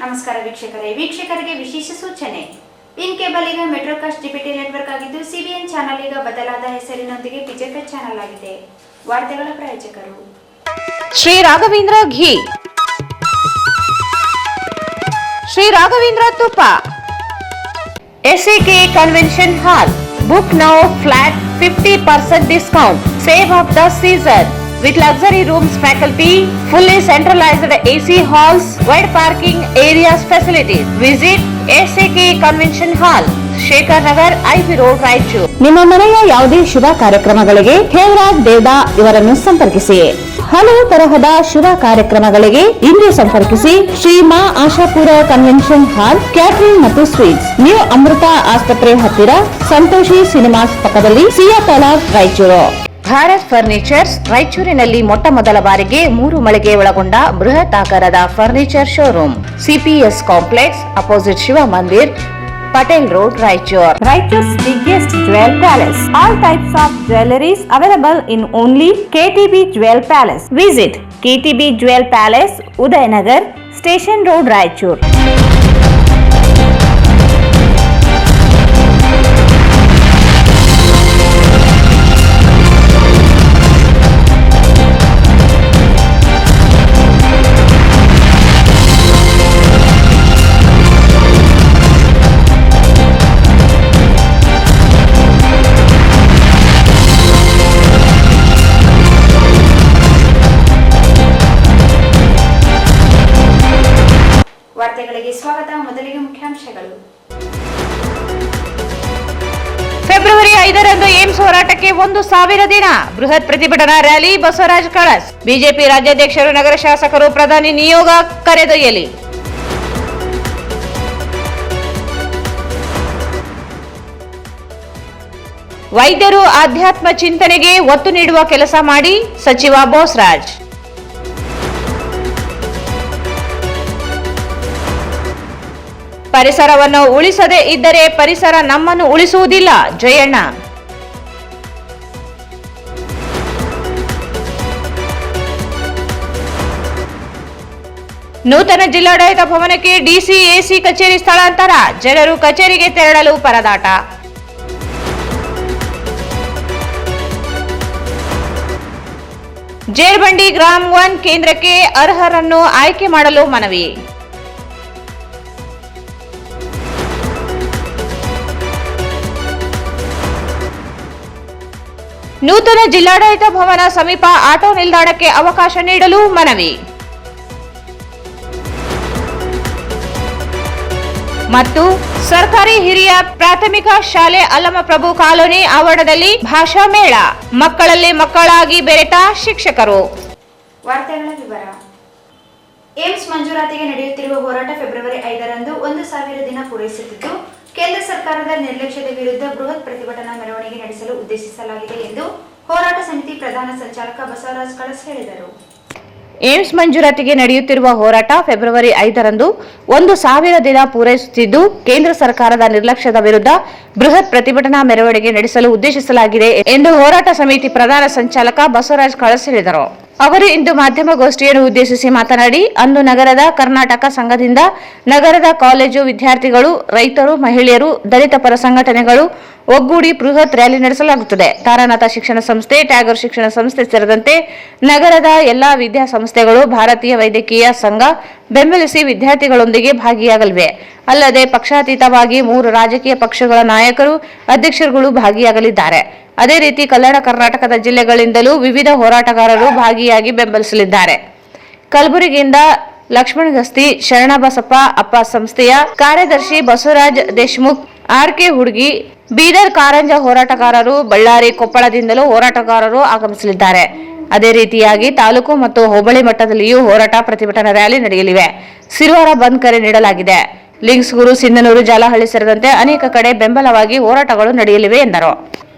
ನಮಸ್ಕಾರ ವೀಕ್ಷಕರಿಗೆ ವಿಶೇಷ ಸೂಚನೆ. ಇನ್ ಕೇಬಲ್ ಈಗ ಮೆಟ್ರೋಕಾಸ್ಟ್ ಡಿಬಿಟಿ ನೆಟ್ವರ್ಕ್ ಆಗಿದ್ದು ಸಿಬಿಎನ್ ಚಾನೆಲ್ ಈಗ ಬದಲಾದ ಹೆಸರಿನೊಂದಿಗೆ ಪಿಜೆಪೆಟ್ ಚಾನೆಲ್ ಆಗಿದೆ. ವಾರ್ತೆಗಳ ಪ್ರಾಯೋಜಕರು ಶ್ರೀ ರಾಘವೇಂದ್ರ ಘೀ, ಶ್ರೀ ರಾಘವೇಂದ್ರ ತುಪ್ಪ, SAK convention hall. Book now flat 50% discount. Save of the season. With luxury rooms, faculty, fully centralized AC halls, wide parking areas facilities. Visit SAK Convention Hall, Shekhar Nagar, IB Road, Raichur. ನಿಮ್ಮ ಮನೆಯ ಯಾವುದೇ ಶುಭ ಕಾರ್ಯಕ್ರಮಗಳಿಗೆ ಹೇಮರಾಜ್ ದೇವದಾ ಇವರನ್ನು ಸಂಪರ್ಕಿಸಿ. ಹಲವು ತರಹದ ಶುಭ ಕಾರ್ಯಕ್ರಮಗಳಿಗೆ ಇಂದು ಸಂಪರ್ಕಿಸಿ. Shri Maa Ashapura convention hall, catering ಮತ್ತು ಸ್ವೀಟ್ಸ್, ನ್ಯೂ ಅಮೃತ ಆಸ್ಪತ್ರೆ ಹತ್ತಿರ, ಸಂತೋಷಿ ಸಿನಿಮಾಸ್ ಪಕ್ಕದಲ್ಲಿ, ಸಿಯಾ ತಲಾಬ್, ರಾಯಚೂರು. ಭಾರತ್ ಫರ್ನಿಚರ್ಸ್ ರಾಯಚೂರಿನಲ್ಲಿ ಮೊಟ್ಟ ಮೊದಲ ಬಾರಿಗೆ 3 ಮಳಿಗೆ ಒಳಗೊಂಡ ಬೃಹತ್ ಆಕಾರದ furniture showroom. CPS complex opposite Shiva Mandir, Patel Road, Raichur. Raichur's biggest jewel palace. All types of jewelries available in only KTB Jewel Palace. Visit KTB Jewel Palace, Udayanagar, Station Road, Raichur. ವಾರ್ತೆಗಳಿಗೆ ಸ್ವಾಗತ. ಮೊದಲಿಗೆ ಮುಖ್ಯಾಂಶಗಳು. ಫೆಬ್ರವರಿ 5ರಂದು ಏಮ್ಸ್ ಹೋರಾಟಕ್ಕೆ 1,000 ದಿನ. ಬೃಹತ್ ಪ್ರತಿಭಟನಾ rally, Basavaraj ಕಳಸ್. BJP ರಾಜ್ಯಾಧ್ಯಕ್ಷರು, ನಗರ ಶಾಸಕರು ಪ್ರಧಾನಿ ನಿಯೋಗ ಕರೆದೊಯ್ಯಲಿ. ವೈದ್ಯರು ಆಧ್ಯಾತ್ಮ ಚಿಂತನೆಗೆ ಒತ್ತು ನೀಡುವ ಕೆಲಸ ಮಾಡಿ, ಸಚಿವ ಬೋಸರಾಜ್. ಪರಿಸರವನ್ನು ಉಳಿಸದೇ ಇದ್ದರೆ ಪರಿಸರ ನಮ್ಮನ್ನು ಉಳಿಸುವುದಿಲ್ಲ, ಜಯಣ್ಣ. ನೂತನ ಜಿಲ್ಲಾಡಳಿತ ಭವನಕ್ಕೆ DC, AC ಕಚೇರಿ ಸ್ಥಳಾಂತರ, ಜನರು ಕಚೇರಿಗೆ ತೆರಳಲು ಪರದಾಟ. ಜೇರ್ಬಂಡಿ ಗ್ರಾಮ 1 ಕೇಂದ್ರಕ್ಕೆ ಅರ್ಹರನ್ನು ಆಯ್ಕೆ ಮಾಡಲು ಮನವಿ. ನೂತನ ಜಿಲ್ಲಾಡಳಿತ ಭವನ ಸಮೀಪ ಆಟೋ ನಿಲ್ದಾಣಕ್ಕೆ ಅವಕಾಶ ನೀಡಲು ಮನವಿ. ಮತ್ತು ಸರ್ಕಾರಿ ಹಿರಿಯ ಪ್ರಾಥಮಿಕ ಶಾಲೆ ಅಲ್ಲಮಪ್ರಭು ಕಾಲೋನಿ ಆವರಣದಲ್ಲಿ ಭಾಷಾ ಮೇಳ, ಮಕ್ಕಳಲ್ಲಿ ಮಕ್ಕಳಾಗಿ ಬೆರೆತ ಶಿಕ್ಷಕರು. ವಾರ್ತೆಗಳ ವಿವರ. ಏಮ್ಸ್ ಮಂಜೂರಾತಿಗೆ ನಡೆಯುತ್ತಿರುವ ಹೋರಾಟ ಫೆಬ್ರವರಿ 5ರಂದು 1,000 ದಿನ ಪೂರೈಸುತ್ತಿದ್ದು, ಕೇಂದ್ರ ಸರ್ಕಾರದ ನಿರ್ಲಕ್ಷ್ಯದ ವಿರುದ್ಧ ಬೃಹತ್ ಪ್ರತಿಭಟನಾ ಮೆರವಣಿಗೆ ನಡೆಸಲು ಉದ್ದೇಶಿಸಲಾಗಿದೆ ಎಂದು ಹೋರಾಟ ಸಮಿತಿ ಪ್ರಧಾನ ಸಂಚಾಲಕ ಬಸವರಾಜ್ ಕಳಸ್ ಹೇಳಿದರು. ಏಮ್ಸ್ ಮಂಜೂರಾತಿಗೆ ನಡೆಯುತ್ತಿರುವ ಹೋರಾಟ ಫೆಬ್ರವರಿ 5ರಂದು 1,000 ದಿನ ಪೂರೈಸುತ್ತಿದ್ದು, ಕೇಂದ್ರ ಸರ್ಕಾರದ ನಿರ್ಲಕ್ಷ್ಯದ ವಿರುದ್ಧ ಬೃಹತ್ ಪ್ರತಿಭಟನಾ ಮೆರವಣಿಗೆ ನಡೆಸಲು ಉದ್ದೇಶಿಸಲಾಗಿದೆ ಎಂದು ಹೋರಾಟ ಸಮಿತಿ ಪ್ರಧಾನ ಸಂಚಾಲಕ ಬಸವರಾಜ್ ಕಳಸ್ ಹೇಳಿದರು. ಅವರು ಇಂದು ಮಾಧ್ಯಮಗೋಷ್ಠಿಯನ್ನು ಉದ್ದೇಶಿಸಿ ಮಾತನಾಡಿ, ಅಂದು ನಗರದ ಕರ್ನಾಟಕ ಸಂಘದಿಂದ ನಗರದ ಕಾಲೇಜು ವಿದ್ಯಾರ್ಥಿಗಳು, ರೈತರು, ಮಹಿಳೆಯರು, ದಲಿತ ಪರ ಸಂಘಟನೆಗಳು ಒಗ್ಗೂಡಿ ಬೃಹತ್ ರ್ಯಾಲಿ ನಡೆಸಲಾಗುತ್ತದೆ. ತಾರಾನಾಥ ಶಿಕ್ಷಣ ಸಂಸ್ಥೆ, ಟ್ಯಾಗೂರ್ ಶಿಕ್ಷಣ ಸಂಸ್ಥೆ ಸೇರಿದಂತೆ ನಗರದ ಎಲ್ಲಾ ವಿದ್ಯಾಸಂಸ್ಥೆಗಳು, ಭಾರತೀಯ ವೈದ್ಯಕೀಯ ಸಂಘ ಬೆಂಬಲಿಸಿ ವಿದ್ಯಾರ್ಥಿಗಳೊಂದಿಗೆ ಭಾಗಿಯಾಗಲಿವೆ. ಅಲ್ಲದೆ ಪಕ್ಷಾತೀತವಾಗಿ 3 ರಾಜಕೀಯ ಪಕ್ಷಗಳ ನಾಯಕರು, ಅಧ್ಯಕ್ಷರುಗಳು ಭಾಗಿಯಾಗಲಿದ್ದಾರೆ. ಅದೇ ರೀತಿ ಕಲ್ಯಾಣ ಕರ್ನಾಟಕದ ಜಿಲ್ಲೆಗಳಿಂದಲೂ ವಿವಿಧ ಹೋರಾಟಗಾರರು ಭಾಗಿಯಾಗಿ ಬೆಂಬಲಿಸಲಿದ್ದಾರೆ. ಕಲಬುರಗಿಯಿಂದ ಲಕ್ಷ್ಮಣ ಗಸ್ತಿ, ಶರಣಬಸಪ್ಪ ಅಪ್ಪ ಸಂಸ್ಥೆಯ ಕಾರ್ಯದರ್ಶಿ ಬಸವರಾಜ್ ದೇಶಮುಖ್, RK ಹುಡುಗಿ, ಬೀದರ್ ಕಾರಂಜ ಹೋರಾಟಗಾರರು, ಬಳ್ಳಾರಿ, ಕೊಪ್ಪಳದಿಂದಲೂ ಹೋರಾಟಗಾರರು ಆಗಮಿಸಲಿದ್ದಾರೆ. ಅದೇ ರೀತಿಯಾಗಿ ತಾಲೂಕು ಮತ್ತು ಹೋಬಳಿ ಮಟ್ಟದಲ್ಲಿಯೂ ಹೋರಾಟ ಪ್ರತಿಭಟನಾ ರ್ಯಾಲಿ ನಡೆಯಲಿವೆ. ಸಿರುವಾರ ಬಂದ್ ಕರೆ ನೀಡಲಾಗಿದೆ. ಲಿಂಗ್ಸ್ಗೂರು, ಸಿಂಧನೂರು, ಜಾಲಹಳ್ಳಿ ಸೇರಿದಂತೆ ಅನೇಕ ಕಡೆ ಬೆಂಬಲವಾಗಿ ಹೋರಾಟಗಳು ನಡೆಯಲಿವೆ ಎಂದರು.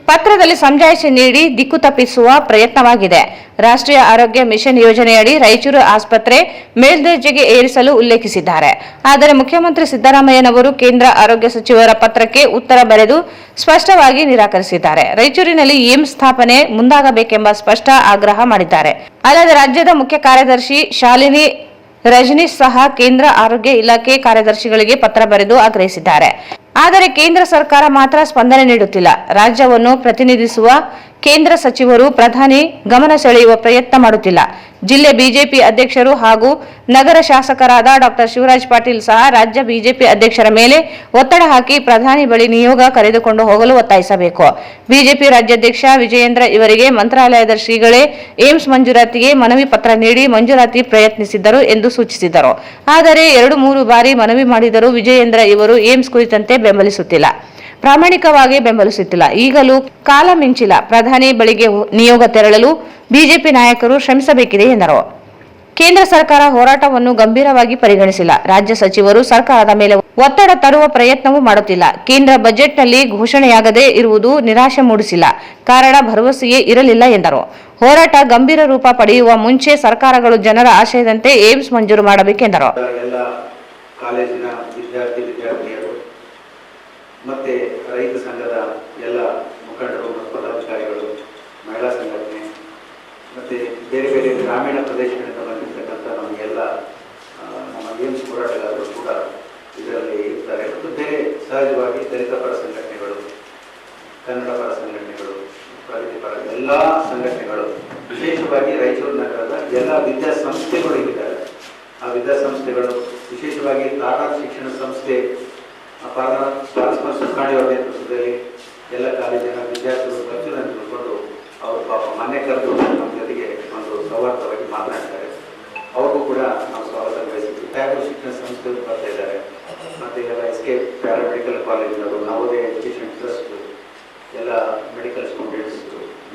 ಪತ್ರದಲ್ಲಿ ಸಮಜಾಯಿಷಿ ನೀಡಿ ದಿಕ್ಕು ತಪ್ಪಿಸುವ ಪ್ರಯತ್ನವಾಗಿದೆ. ರಾಷ್ಟ್ರೀಯ ಆರೋಗ್ಯ ಮಿಷನ್ ಯೋಜನೆಯಡಿ ರಾಯಚೂರು ಆಸ್ಪತ್ರೆ ಮೇಲ್ದರ್ಜೆಗೆ ಏರಿಸಲು ಉಲ್ಲೇಖಿಸಿದ್ದಾರೆ. ಆದರೆ ಮುಖ್ಯಮಂತ್ರಿ ಸಿದ್ದರಾಮಯ್ಯನವರು ಕೇಂದ್ರ ಆರೋಗ್ಯ ಸಚಿವರ ಪತ್ರಕ್ಕೆ ಉತ್ತರ ಬರೆದು ಸ್ಪಷ್ಟವಾಗಿ ನಿರಾಕರಿಸಿದ್ದಾರೆ. ರಾಯಚೂರಿನಲ್ಲಿ ಏಮ್ಸ್ ಸ್ಥಾಪನೆ ಮುಂದಾಗಬೇಕೆಂಬ ಸ್ಪಷ್ಟ ಆಗ್ರಹ ಮಾಡಿದ್ದಾರೆ. ಅಲ್ಲದೆ ರಾಜ್ಯದ ಮುಖ್ಯ ಕಾರ್ಯದರ್ಶಿ ಶಾಲಿನಿ ರಜನೀಶ್ ಸಹ ಕೇಂದ್ರ ಆರೋಗ್ಯ ಇಲಾಖೆ ಕಾರ್ಯದರ್ಶಿಗಳಿಗೆ ಪತ್ರ ಬರೆದು ಆಗ್ರಹಿಸಿದ್ದಾರೆ. ಆದರೆ ಕೇಂದ್ರ ಸರ್ಕಾರ ಮಾತ್ರ ಸ್ಪಂದನೆ ನೀಡುತ್ತಿಲ್ಲ. ರಾಜ್ಯವನ್ನು ಪ್ರತಿನಿಧಿಸುವ ಕೇಂದ್ರ ಸಚಿವರು ಪ್ರಧಾನಿ ಗಮನ ಸೆಳೆಯುವ ಪ್ರಯತ್ನ ಮಾಡುತ್ತಿಲ್ಲ. ಜಿಲ್ಲೆ ಬಿಜೆಪಿ ಅಧ್ಯಕ್ಷರು ಹಾಗೂ ನಗರ ಶಾಸಕರಾದ ಡಾ. ಶಿವರಾಜ್ ಪಾಟೀಲ್ ಸಹ ರಾಜ್ಯ ಬಿಜೆಪಿ ಅಧ್ಯಕ್ಷರ ಮೇಲೆ ಒತ್ತಡ ಹಾಕಿ ಪ್ರಧಾನಿ ಬಳಿ ನಿಯೋಗ ಕರೆದುಕೊಂಡು ಹೋಗಲು ಒತ್ತಾಯಿಸಬೇಕು. ಬಿಜೆಪಿ ರಾಜ್ಯಾಧ್ಯಕ್ಷ ವಿಜಯೇಂದ್ರ ಇವರಿಗೆ ಮಂತ್ರಾಲಯದ ಶ್ರೀಗಳೇ ಏಮ್ಸ್ ಮಂಜೂರಾತಿಗೆ ಮನವಿ ಪತ್ರ ನೀಡಿ ಮಂಜೂರಾತಿ ಪ್ರಯತ್ನಿಸಿದ್ದರು ಎಂದು ಸೂಚಿಸಿದರು. ಆದರೆ 2-3 ಬಾರಿ ಮನವಿ ಮಾಡಿದರೂ ವಿಜಯೇಂದ್ರ ಇವರು ಏಮ್ಸ್ ಕುರಿತಂತೆ ಬೆಂಬಲಿಸುತ್ತಿಲ್ಲ, ಪ್ರಾಮಾಣಿಕವಾಗಿ ಬೆಂಬಲಿಸುತ್ತಿಲ್ಲ. ಈಗಲೂ ಕಾಲ ಮಿಂಚಿಲ್ಲ. ಪ್ರಧಾನಿ ಬಳಿಗೆ ನಿಯೋಗ ತೆರಳಲು ಬಿಜೆಪಿ ನಾಯಕರು ಶ್ರಮಿಸಬೇಕಿದೆ ಎಂದರು. ಕೇಂದ್ರ ಸರ್ಕಾರ ಹೋರಾಟವನ್ನು ಗಂಭೀರವಾಗಿ ಪರಿಗಣಿಸಿಲ್ಲ. ರಾಜ್ಯ ಸಚಿವರು ಸರ್ಕಾರದ ಮೇಲೆ ಒತ್ತಡ ತರುವ ಪ್ರಯತ್ನವೂ ಮಾಡುತ್ತಿಲ್ಲ. ಕೇಂದ್ರ ಬಜೆಟ್ನಲ್ಲಿ ಘೋಷಣೆಯಾಗದೇ ಇರುವುದು ನಿರಾಶೆ ಮೂಡಿಸಿಲ್ಲ. ಕಾರಣ ಭರವಸೆಯೇ ಇರಲಿಲ್ಲ ಎಂದರು. ಹೋರಾಟ ಗಂಭೀರ ರೂಪ ಪಡೆಯುವ ಮುಂಚೆ ಸರ್ಕಾರಗಳು ಜನರ ಆಶಯದಂತೆ ಏಮ್ಸ್ ಮಂಜೂರು ಮಾಡಬೇಕೆಂದರು. ಕಾಲೇಜಿನ ವಿದ್ಯಾರ್ಥಿನಿಯರು ಮತ್ತೆ ರೈತ ಸಂಘದ ಎಲ್ಲ ಮುಖಂಡರು ಮತ್ತು ಪದಾಧಿಕಾರಿಗಳು, ಮಹಿಳಾ ಸಂಘಟನೆ ಮತ್ತು ಬೇರೆ ಬೇರೆ ಗ್ರಾಮೀಣ ಪ್ರದೇಶಗಳಿಂದ ಬಂದಿರತಕ್ಕಂಥ ನಮಗೆಲ್ಲ ನಮ್ಮ ಏಮ್ಸ್ ಹೋರಾಟಗಾರರು ಕೂಡ ಇದರಲ್ಲಿ ಇರ್ತಾರೆ. ಮತ್ತು ಬೇರೆ ಸಹಜವಾಗಿ ದಲಿತ ಪರ ಸಂಘಟನೆಗಳು, ಕನ್ನಡ ಪರ ಸಂಘಟನೆಗಳು, ಪ್ರಗತಿಪರ ಎಲ್ಲ ಸಂಘಟನೆಗಳು, ವಿಶೇಷವಾಗಿ ರಾಯಚೂರು ನಗರದ ಎಲ್ಲ ವಿದ್ಯಾಸಂಸ್ಥೆಗಳು ಇದ್ದಾರೆ. ಆ ವಿದ್ಯಾಸಂಸ್ಥೆಗಳು ವಿಶೇಷವಾಗಿ ತಾರಾ ಶಿಕ್ಷಣ ಸಂಸ್ಥೆ ಪರಸ್ಪರ ಸುಖಾಣಿಯವರ ನೇತೃತ್ವದಲ್ಲಿ ಎಲ್ಲ ಕಾಲೇಜಿನ ವಿದ್ಯಾರ್ಥಿಗಳು ಖರ್ಚನ್ನು ತಿಳ್ಕೊಂಡು ಅವರು ಪಾಪ ಮನೆ ಕರೆದು ನಮ್ಮ ಜೊತೆಗೆ ಒಂದು ಸೌಹಾರ್ದವಾಗಿ ಮಾತನಾಡ್ತಾರೆ. ಅವ್ರಿಗೂ ಕೂಡ ನಾವು ಸ್ವಾಗತ ಬಯಸ್ತೀವಿ. ತಾರಾ ಶಿಕ್ಷಣ ಸಂಸ್ಥೆಗಳು ಬರ್ತಾ ಇದ್ದಾರೆ. ಮತ್ತು ಎಲ್ಲ SK ಪ್ಯಾರಾಮೆಡಿಕಲ್ ಕಾಲೇಜಿನವರು, ನವೋದಯ ಎಜುಕೇಷನ್ ಟ್ರಸ್ಟ್, ಎಲ್ಲ ಮೆಡಿಕಲ್ ಸ್ಟೂಡೆಂಟ್ಸ್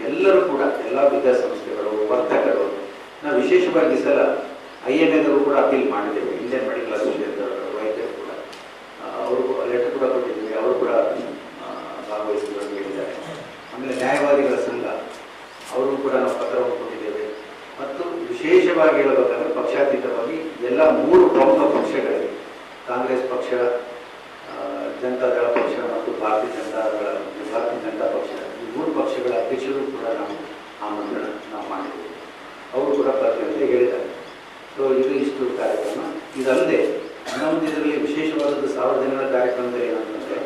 ಎಲ್ಲರೂ ಕೂಡ ಎಲ್ಲ ವಿದ್ಯಾಸಂಸ್ಥೆಗಳು, ವರ್ತಕರು, ನಾವು ವಿಶೇಷವಾಗಿ ಸಲ IMA ಕೂಡ ಅಪೀಲ್ ಮಾಡಿದ್ದೇವೆ. ಇಂಡಿಯನ್ ಮೆಡಿಕಲ್ ಅಸೋಸಿಯೇಷನ್ ವೈದ್ಯರು ಕೂಡ ಅವರು ಲೆಟರ್ ಕೂಡ ಕೊಟ್ಟಿದ್ದೀವಿ. ಅವರು ಕೂಡ ಭಾಗವಹಿಸಿದ್ರು ಹೇಳಿದ್ದಾರೆ. ಆಮೇಲೆ ನ್ಯಾಯವಾದಿಗಳ ಸಂಘ ಅವರು ಕೂಡ ನಾವು ಪತ್ರವನ್ನು ಕೊಟ್ಟಿದ್ದೇವೆ. ಮತ್ತು ವಿಶೇಷವಾಗಿ ಹೇಳಬೇಕಾದ್ರೆ ಪಕ್ಷಾತೀತವಾಗಿ ಎಲ್ಲ 3 ಪ್ರಮುಖ ಪಕ್ಷಗಳಿಗೆ, ಕಾಂಗ್ರೆಸ್ ಪಕ್ಷ, ಜನತಾದಳ ಪಕ್ಷ ಮತ್ತು ಭಾರತೀಯ ಜನತಾ ಪಕ್ಷ, ಈ 3 ಪಕ್ಷಗಳ ಅಧ್ಯಕ್ಷರು ಕೂಡ ನಾವು ಆಮಂತ್ರಣ ನಾವು ಮಾಡಿದ್ದೇವೆ. ಅವರು ಕೂಡ ಪ್ರತಿಯೊಂದೇ ಹೇಳಿದ್ದಾರೆ. ಸೊ ಇದು ಇಷ್ಟು ಕಾರ್ಯಕ್ರಮ. ಇದಲ್ಲದೆ ನಮ್ಮದು ಇದರಲ್ಲಿ ವಿಶೇಷವಾದದ್ದು 1000 ದಿನಗಳ ಕಾರ್ಯಕ್ರಮದಲ್ಲಿ ಏನಂತಂದರೆ,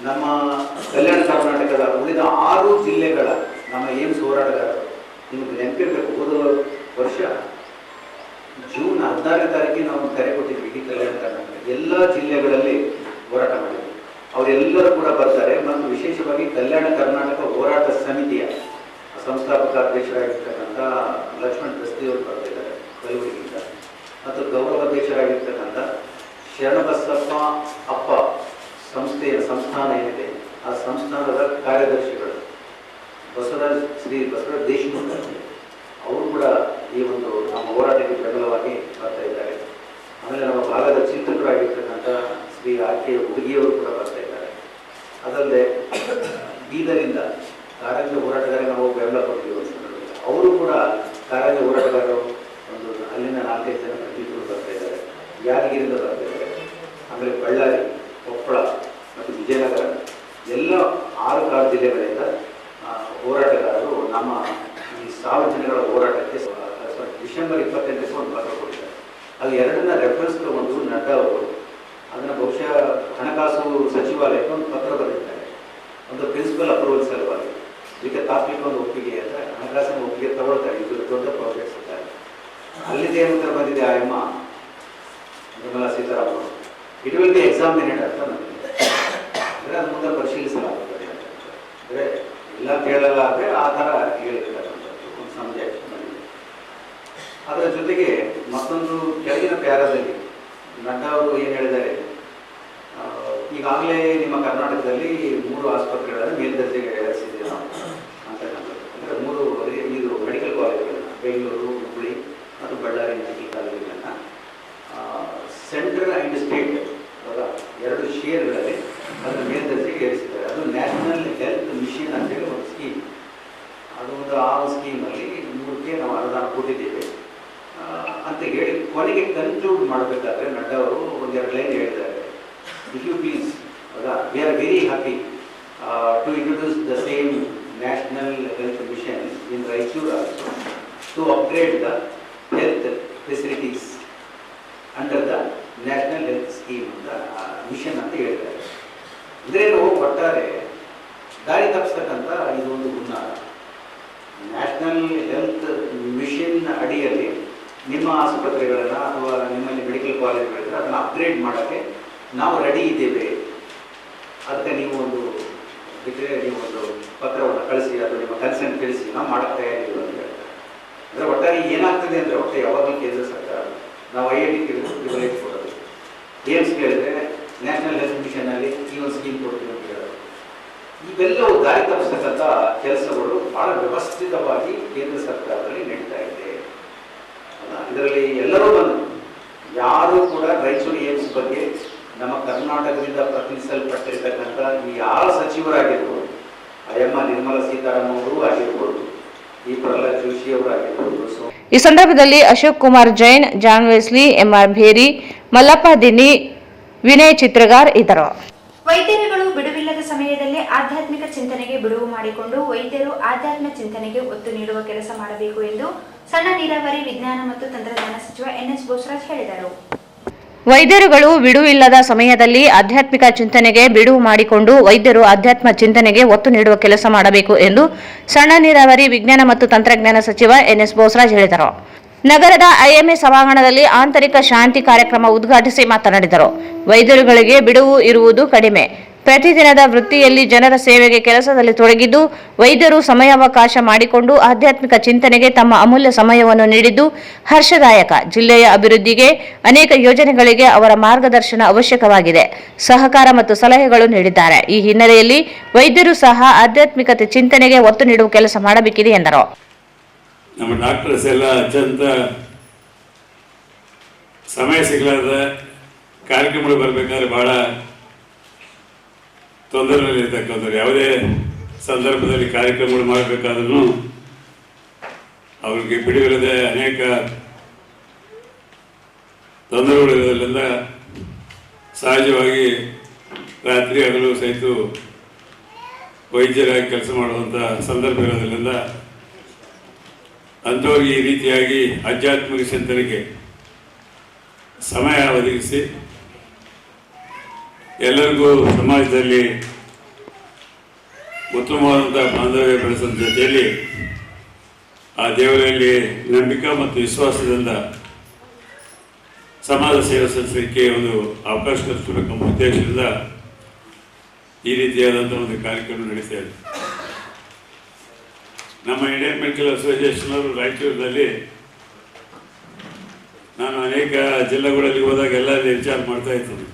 ನಮ್ಮ ಕಲ್ಯಾಣ ಕರ್ನಾಟಕದ ಉಳಿದ 6 ಜಿಲ್ಲೆಗಳ ನಮ್ಮ ಏಮ್ಸ್ ಹೋರಾಟಗಾರರು, ನಿಮಗೆ ನೆನಪಿರಬೇಕು, ಹೋದ ವರ್ಷ ಜೂನ್ 16ನೇ ತಾರೀಕಿಗೆ ನಾವು ಕರೆ ಕೊಟ್ಟಿದ್ವಿ. ಇಡೀ ಕಲ್ಯಾಣ ಕರ್ನಾಟಕ ಎಲ್ಲ ಜಿಲ್ಲೆಗಳಲ್ಲಿ ಹೋರಾಟ ಮಾಡಿದ್ವಿ. ಅವರೆಲ್ಲರೂ ಕೂಡ ಬರ್ತಾರೆ. ಮತ್ತು ವಿಶೇಷವಾಗಿ ಕಲ್ಯಾಣ ಕರ್ನಾಟಕ ಹೋರಾಟ ಸಮಿತಿಯ ಸಂಸ್ಥಾಪಕ ಅಧ್ಯಕ್ಷರಾಗಿರ್ತಕ್ಕಂಥ ಲಕ್ಷ್ಮಣ್ ದಸ್ತಿಯವರು ಬರ್ತಾ ಇದ್ದಾರೆ ಕಲಬುರಗಿಯಿಂದ. ಮತ್ತು ಗೌರವ ಅಧ್ಯಕ್ಷರಾಗಿರ್ತಕ್ಕಂಥ ಶರಣಬಸಪ್ಪ ಅಪ್ಪ ಸಂಸ್ಥೆಯ ಸಂಸ್ಥಾನ ಏನಿದೆ, ಆ ಸಂಸ್ಥಾನದ ಕಾರ್ಯದರ್ಶಿಗಳು ಶ್ರೀ ಬಸವರಾಜ್ ದೇಶಮುಖ ಅವರು ಕೂಡ ಈ ಒಂದು ನಮ್ಮ ಹೋರಾಟಕ್ಕೆ ಬೆಂಬಲವಾಗಿ ಬರ್ತಾ ಇದ್ದಾರೆ. ಆಮೇಲೆ ನಮ್ಮ ಭಾಗದ ಚಿಂತಕರಾಗಿರ್ತಕ್ಕಂಥ ಶ್ರೀ RK ಹುಡುಗಿಯವರು ಕೂಡ ಬರ್ತಾ ಇದ್ದಾರೆ. ಅದಲ್ಲದೆ ಬೀದರಿಂದ ಕಾರಂಜಿ ಹೋರಾಟಗಾರರಿಗೆ ನಾವು ಬೆಂಬಲ ಕೊಟ್ಟಿದ್ದೀವಿ. ಅವರು ಕೂಡ ಕಾರಂಜಿ ಹೋರಾಟಗಾರರು ಒಂದು ಅಲ್ಲಿನ 4-5 ಜನ ಪ್ರತಿನಿಧಿಗಳು ಬರ್ತಾ ಇದ್ದಾರೆ. ಯಾದಗಿರಿಯಿಂದ ಬರ್ತಾ ಇದ್ದಾರೆ. ಆಮೇಲೆ ಬಳ್ಳಾರಿ, ಕೊಪ್ಪಳ ಮತ್ತು ವಿಜಯನಗರ ಎಲ್ಲ 6 ಜಿಲ್ಲೆಗಳಿಂದ ಹೋರಾಟಗಾರರು ನಮ್ಮ ಈ 1000 ದಿನಗಳ ಹೋರಾಟಕ್ಕೆ ಡಿಸೆಂಬರ್ 28ಕ್ಕೆ ಒಂದು ಪತ್ರ ಕೊಟ್ಟಿದ್ದಾರೆ. ಅಲ್ಲಿ 2 ರೆಫರೆನ್ಸ್ ತಗೊಂಡು ನಡ್ಡಾ ಅವರು ಅದನ್ನು ಬಹುಶಃ ಹಣಕಾಸು ಸಚಿವಾಲಯಕ್ಕೆ ಒಂದು ಪತ್ರ ಬರೆದಿದ್ದಾರೆ. ಒಂದು ಪ್ರಿನ್ಸಿಪಲ್ ಅಪ್ರೂವಲ್ ಸಲುವಾಗಿ ಇದಕ್ಕೆ ತಾತ್ವಿಕ ಒಂದು ಒಪ್ಪಿಗೆ ಅಂತ ಹಣಕಾಸಿನ ಒಪ್ಪಿಗೆ ತಗೊಳ್ತಾರೆ. ಇದು ದೊಡ್ಡ ಪ್ರಾಜೆಕ್ಟ್ಸ್ ಇದ್ದಾರೆ. ಅಲ್ಲಿದೆ ಅಂತ ಬಂದಿದೆ ಆಯಮ್ಮ Nirmala Sitharaman. It will be examined ಅಂತ ನನಗೆ ಅಂದರೆ ಅದು ಮುಂದೆ ಪರಿಶೀಲಿಸಲಾಗುತ್ತದೆ. ಅಂದರೆ ಇಲ್ಲ ಕೇಳಲ್ಲ ಅಂದರೆ ಆ ಥರ ಹೇಳಿರ್ತಕ್ಕಂಥದ್ದು ಒಂದು ಸಮಜೆ ಬಂದಿದೆ. ಅದರ ಜೊತೆಗೆ ಮತ್ತೊಂದು ಕೆಳಗಿನ ಪ್ಯಾರಾದಲ್ಲಿ ನಡ್ಡಾ ಅವರು ಏನು ಹೇಳಿದ್ದಾರೆ, ಈಗಾಗಲೇ ನಿಮ್ಮ ಕರ್ನಾಟಕದಲ್ಲಿ 3 ಆಸ್ಪತ್ರೆಗಳನ್ನು ಮೇಲ್ದರ್ಜೆಗೆ ಏರಿಸಿದ್ದೇವೆ ನಾವು ಅಂತಕ್ಕಂಥದ್ದು. ಅಂದರೆ 3 ಇದು ಮೆಡಿಕಲ್ ಕಾಲೇಜುಗಳನ್ನು, ಬೆಂಗಳೂರು, ಹುಬ್ಬಳ್ಳಿ ಮತ್ತು ಬಳ್ಳಾರಿ ಮೆಡಿಕಲ್ ಕಾಲೇಜುಗಳನ್ನು ಸೆಂಟ್ರಲ್ ಆ್ಯಂಡ್ ಸ್ಟೇಟ್ 2 ಶೇರ್ಗಳಲ್ಲಿ ಅದನ್ನು ಮೇಲ್ದರ್ಜೆಗೆ ಏರಿಸಿದ್ದಾರೆ. ಅದು ನ್ಯಾಷನಲ್ ಹೆಲ್ತ್ ಮಿಷನ್ ಅಂತೇಳಿ ಒಂದು ಸ್ಕೀಮ್. ಅದು ಒಂದು ಆ ಸ್ಕೀಮಲ್ಲಿ 3ಕ್ಕೆ ನಾವು ಅನುದಾನ ಕೊಟ್ಟಿದ್ದೇವೆ ಅಂತ ಹೇಳಿ ಕೊನೆಗೆ ಕನ್ಕ್ಲೂಡ್ ಮಾಡಬೇಕಾದ್ರೆ ನಡ್ಡಾ ಅವರು 1-2 ಲೈನ್ ಹೇಳಿದ್ದಾರೆ. If you please, we are very happy to introduce the same national health mission in Raichur also to upgrade the health facilities under the national health scheme ಅಂತ ಮಿಷನ್ ಅಂತ ಹೇಳ್ತಾರೆ. ಇದ್ರೇನು ಒಟ್ಟಾರೆ ದಾರಿ ತಪ್ಪಿಸ್ತಕ್ಕಂಥ ಇದೊಂದು ಗುಣ. ನ್ಯಾಷನಲ್ ಹೆಲ್ತ್ ಮಿಷನ್ ಅಡಿಯಲ್ಲಿ ನಿಮ್ಮ ಆಸ್ಪತ್ರೆಗಳನ್ನು ಅಥವಾ ನಿಮ್ಮಲ್ಲಿ ಮೆಡಿಕಲ್ ಕಾಲೇಜ್ಗಳಿದ್ರೆ ಅದನ್ನು ಅಪ್ಗ್ರೇಡ್ ಮಾಡೋಕ್ಕೆ ನಾವು ರೆಡಿ ಇದ್ದೇವೆ, ಅದಕ್ಕೆ ನೀವು ಒಂದು ಬಿಟ್ಟರೆ ನೀವು ಒಂದು ಪತ್ರವನ್ನು ಕಳಿಸಿ ಅಥವಾ ನಿಮ್ಮ ಕನ್ಸೆಂಟ್ ತಿಳಿಸಿ ನಾವು ಮಾಡೋಕ್ಕೆ ತಯಾರಿಲ್ಲ ಅಂತ ಹೇಳ್ತಾರೆ. ಅಂದರೆ ಒಟ್ಟಾರೆ ಏನಾಗ್ತದೆ ಅಂದರೆ ಒಟ್ಟು ಯಾವಾಗಲೂ ಕೇಂದ್ರ ಸರ್ಕಾರ ನಾವು IIT ಕೇಳಿದ್ರು ಪ್ರಿವಲೇಜ್ ಕೊಡೋದು, ಏಮ್ಸ್ ಕೇಳಿದ್ರೆ ನ್ಯಾಷನಲ್ ಹೆಲ್ತ್ ಮಿಷನಲ್ಲಿ ಈ ಒಂದು ಸ್ಕೀಮ್ ಕೊಡ್ತೀವಿ ಅಂತ ಹೇಳೋದು. ಇವೆಲ್ಲವೂ ದಾರಿ ತಪ್ಪಿಸ್ತಕ್ಕಂಥ ಕೆಲಸಗಳು ಭಾಳ ವ್ಯವಸ್ಥಿತವಾಗಿ ಕೇಂದ್ರ ಸರ್ಕಾರದಲ್ಲಿ ನಡೀತಾ ಇದೆ. ಇದರಲ್ಲಿ ಎಲ್ಲರೂ ಬಂದು ಯಾರೂ ಕೂಡ ರಾಯಚೂರು ಏಮ್ಸ್ ಬಗ್ಗೆ ನಮ್ಮ ಕರ್ನಾಟಕದಿಂದ ಪ್ರತಿನಿಧಿಸಲ್ಪಟ್ಟಿರ್ತಕ್ಕಂಥ ಯಾವ ಸಚಿವರಾಗಿರ್ಬೋದು, ಅಯ್ಯಮ್ಮ ನಿರ್ಮಲಾ ಸೀತಾರಾಮನ್ ಅವರು ಆಗಿರ್ಬೋದು, ಈ ಪ್ರಹ್ಲಾದ್ ಜೋಶಿ ಅವರು ಆಗಿರ್ಬೋದು. ಈ ಸಂದರ್ಭದಲ್ಲಿ Ashok Kumar Jain, John Wesley, MR Bheri, Mallappa Dinni, Vinay Chitragar ಇದ್ದರು. ವೈದ್ಯರುಗಳು ಬಿಡುವಿಲ್ಲದ ಸಮಯದಲ್ಲಿ ಆಧ್ಯಾತ್ಮಿಕ ಚಿಂತನೆಗೆ ಬಿಡುವು ಮಾಡಿಕೊಂಡು ವೈದ್ಯರು ಆಧ್ಯಾತ್ಮ ಚಿಂತನೆಗೆ ಒತ್ತು ನೀಡುವ ಕೆಲಸ ಮಾಡಬೇಕು ಎಂದು ಸಣ್ಣ ನೀರಾವರಿ ವಿಜ್ಞಾನ ಮತ್ತು ತಂತ್ರಜ್ಞಾನ ಸಚಿವ NS ಬೋಸರಾಜ್ ಹೇಳಿದರು. ವೈದ್ಯರುಗಳು ಬಿಡುವಿಲ್ಲದ ಸಮಯದಲ್ಲಿ ಆಧ್ಯಾತ್ಮಿಕ ಚಿಂತನೆಗೆ ಬಿಡುವು ಮಾಡಿಕೊಂಡು ವೈದ್ಯರು ಆಧ್ಯಾತ್ಮ ಚಿಂತನೆಗೆ ಒತ್ತು ನೀಡುವ ಕೆಲಸ ಮಾಡಬೇಕು ಎಂದು ಸಣ್ಣ ನೀರಾವರಿ ವಿಜ್ಞಾನ ಮತ್ತು ತಂತ್ರಜ್ಞಾನ ಸಚಿವ NS ಬೋಸರಾಜ್ ಹೇಳಿದರು. ನಗರದ IMA ಸಭಾಂಗಣದಲ್ಲಿ ಆಂತರಿಕ ಶಾಂತಿ ಕಾರ್ಯಕ್ರಮ ಉದ್ಘಾಟಿಸಿ ಮಾತನಾಡಿದರು. ವೈದ್ಯರುಗಳಿಗೆ ಬಿಡುವು ಇರುವುದು ಕಡಿಮೆ. ಪ್ರತಿದಿನದ ವೃತ್ತಿಯಲ್ಲಿ ಜನರ ಸೇವೆಗೆ ಕೆಲಸದಲ್ಲಿ ತೊಡಗಿದ್ದು ವೈದ್ಯರು ಸಮಯಾವಕಾಶ ಮಾಡಿಕೊಂಡು ಆಧ್ಯಾತ್ಮಿಕ ಚಿಂತನೆಗೆ ತಮ್ಮ ಅಮೂಲ್ಯ ಸಮಯವನ್ನು ನೀಡಿದ್ದು ಹರ್ಷದಾಯಕ. ಜಿಲ್ಲೆಯ ಅಭಿವೃದ್ಧಿಗೆ ಅನೇಕ ಯೋಜನೆಗಳಿಗೆ ಅವರ ಮಾರ್ಗದರ್ಶನ ಅವಶ್ಯಕವಾಗಿದೆ. ಸಹಕಾರ ಮತ್ತು ಸಲಹೆಗಳು ನೀಡಿದ್ದಾರೆ. ಈ ಹಿನ್ನೆಲೆಯಲ್ಲಿ ವೈದ್ಯರು ಸಹ ಆಧ್ಯಾತ್ಮಿಕತೆ ಚಿಂತನೆಗೆ ಒತ್ತು ನೀಡುವ ಕೆಲಸ ಮಾಡಬೇಕಿದೆ ಎಂದರು. ನಮ್ಮ ಡಾಕ್ಟರ್ಸ್ ಎಲ್ಲ ಅತ್ಯಂತ ಸಮಯ ಸಿಗಲಾರದ ಕಾರ್ಯಕ್ರಮಗಳು ಬರಬೇಕಾದ್ರೆ ಬಹಳ ತೊಂದರೆಯಲ್ಲಿರ್ತಕ್ಕಂಥವ್ರು. ಯಾವುದೇ ಸಂದರ್ಭದಲ್ಲಿ ಕಾರ್ಯಕ್ರಮಗಳು ಮಾಡಬೇಕಾದ್ರೂ ಅವ್ರಿಗೆ ಬಿಡುವಿಲ್ಲದೆ ಅನೇಕ ತೊಂದರೆಗಳು ಇರೋದ್ರಿಂದ ಸಹಜವಾಗಿ ರಾತ್ರಿ ಹಗಲು ಸಹಿತ ವೈದ್ಯರಾಗಿ ಕೆಲಸ ಮಾಡುವಂಥ ಸಂದರ್ಭ ಇರೋದ್ರಿಂದ ಅಂಥವ್ರಿಗೆ ಈ ರೀತಿಯಾಗಿ ಆಧ್ಯಾತ್ಮಿಕ ಚಿಂತನೆಗೆ ಸಮಯ ಒದಗಿಸಿ ಎಲ್ಲರಿಗೂ ಸಮಾಜದಲ್ಲಿ ಉತ್ತಮವಾದಂಥ ಬಾಂಧವ್ಯ ಬೆಳೆಸೋ ಜೊತೆಯಲ್ಲಿ ಆ ದೇವರಲ್ಲಿ ನಂಬಿಕೆ ಮತ್ತು ವಿಶ್ವಾಸದಿಂದ ಸಮಾಜ ಸೇವೆ ಸಲ್ಲಿಸಲಿಕ್ಕೆ ಒಂದು ಅವಕಾಶ ಕಲ್ಪಿಸಬೇಕೆಂಬ ಉದ್ದೇಶದಿಂದ ಈ ರೀತಿಯಾದಂಥ ಒಂದು ಕಾರ್ಯಕ್ರಮ ನಡೆಸ್ತಾ ಇದೆ. ನಮ್ಮ ಇಂಡಿಯನ್ ಮೆಡಿಕಲ್ ಅಸೋಸಿಯೇಷನ್ ಅವರು ರಾಯಚೂರಿನಲ್ಲಿ ನಾನು ಅನೇಕ ಜಿಲ್ಲೆಗಳಲ್ಲಿ ಹೋದಾಗ ಎಲ್ಲ ವಿಚಾರ ಮಾಡ್ತಾ ಇದ್ದೀನಿ.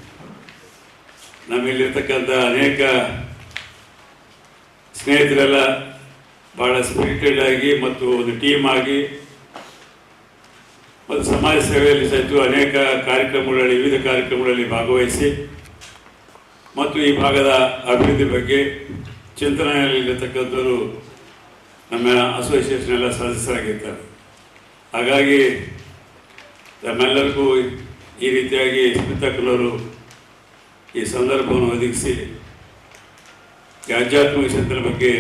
ನಮ್ಮಲ್ಲಿರ್ತಕ್ಕಂಥ ಅನೇಕ ಸ್ನೇಹಿತರೆಲ್ಲ ಭಾಳ ಸ್ಪಿರಿಟೆಡ್ ಆಗಿ ಮತ್ತು ಒಂದು ಟೀಮ್ ಆಗಿ ಮತ್ತು ಸಮಾಜ ಸೇವೆಯಲ್ಲಿ ಸಹಿತ ಅನೇಕ ಕಾರ್ಯಕ್ರಮಗಳಲ್ಲಿ ವಿವಿಧ ಕಾರ್ಯಕ್ರಮಗಳಲ್ಲಿ ಭಾಗವಹಿಸಿ ಮತ್ತು ಈ ಭಾಗದ ಅಭಿವೃದ್ಧಿ ಬಗ್ಗೆ ಚಿಂತನೆಯಲ್ಲಿರ್ತಕ್ಕಂಥವರು ನಮ್ಮ ಅಸೋಸಿಯೇಷನ್ ಎಲ್ಲ ಸದಸ್ಯರಾಗಿರ್ತಾರೆ. ಹಾಗಾಗಿ ನಮ್ಮೆಲ್ಲರಿಗೂ ಈ ರೀತಿಯಾಗಿ ಸ್ಮಿತಕ್ಕನವರು ಈ ಸಂದರ್ಭವನ್ನು ಒದಗಿಸಿ ಈ ಆಧ್ಯಾತ್ಮಿಕ ಚಿಂತನೆ ಬಗ್ಗೆ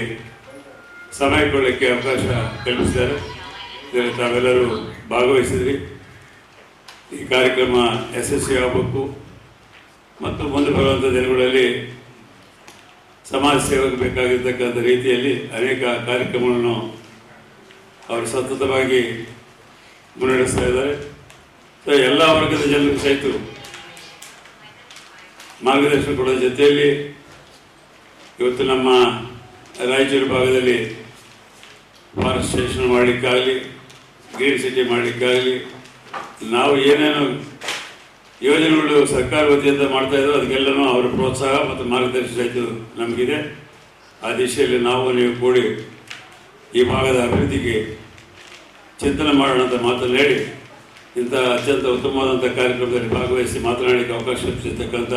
ಸಮಯ ಕೊಡಲಿಕ್ಕೆ ಅವಕಾಶ ಕಲ್ಪಿಸಿದ್ದಾರೆ. ಇದರಲ್ಲಿ ತಾವೆಲ್ಲರೂ ಭಾಗವಹಿಸಿದ್ರಿ. ಈ ಕಾರ್ಯಕ್ರಮ ಯಶಸ್ವಿ ಆಗಬೇಕು ಮತ್ತು ಮುಂದೆ ಬರುವಂಥ ದಿನಗಳಲ್ಲಿ ಸಮಾಜ ಸೇವೆಗೆ ಬೇಕಾಗಿರ್ತಕ್ಕಂಥ ರೀತಿಯಲ್ಲಿ ಅನೇಕ ಕಾರ್ಯಕ್ರಮಗಳನ್ನು ಅವರು ಸತತವಾಗಿ ಮುನ್ನಡೆಸ್ತಾ ಇದ್ದಾರೆ. ಸೊ ಎಲ್ಲ ವರ್ಗದ ಜನರಿಗೆ ಸಹಿತ ಮಾರ್ಗದರ್ಶನ ಕೊಡೋ ಜೊತೆಯಲ್ಲಿ ಇವತ್ತು ನಮ್ಮ ರಾಯಚೂರು ಭಾಗದಲ್ಲಿ ಫಾರೆಸ್ಟ್ ಸ್ಟೇಷನ್ ಮಾಡಲಿಕ್ಕಾಗಲಿ, ಗ್ರೀನ್ ಸಿಟಿ ಮಾಡಲಿಕ್ಕಾಗಲಿ, ನಾವು ಏನೇನು ಯೋಜನೆಗಳು ಸರ್ಕಾರ ವತಿಯಿಂದ ಮಾಡ್ತಾ ಇದ್ರು ಅದಕ್ಕೆಲ್ಲನೂ ಅವರ ಪ್ರೋತ್ಸಾಹ ಮತ್ತು ಮಾರ್ಗದರ್ಶನ ಸಹಿತ ನಮಗಿದೆ. ಆ ದಿಶೆಯಲ್ಲಿ ನಾವು ನೀವು ಕೂಡಿ ಈ ಭಾಗದ ಅಭಿವೃದ್ಧಿಗೆ ಚಿಂತನೆ ಮಾಡೋಣ ಅಂತ ಮಾತನ್ನು ಹೇಳಿ ಇಂಥ ಅತ್ಯಂತ ಉತ್ತಮವಾದಂಥ ಕಾರ್ಯಕ್ರಮದಲ್ಲಿ ಭಾಗವಹಿಸಿ ಮಾತನಾಡಲಿಕ್ಕೆ ಅವಕಾಶ ಕಲ್ಪಿಸಿರ್ತಕ್ಕಂಥ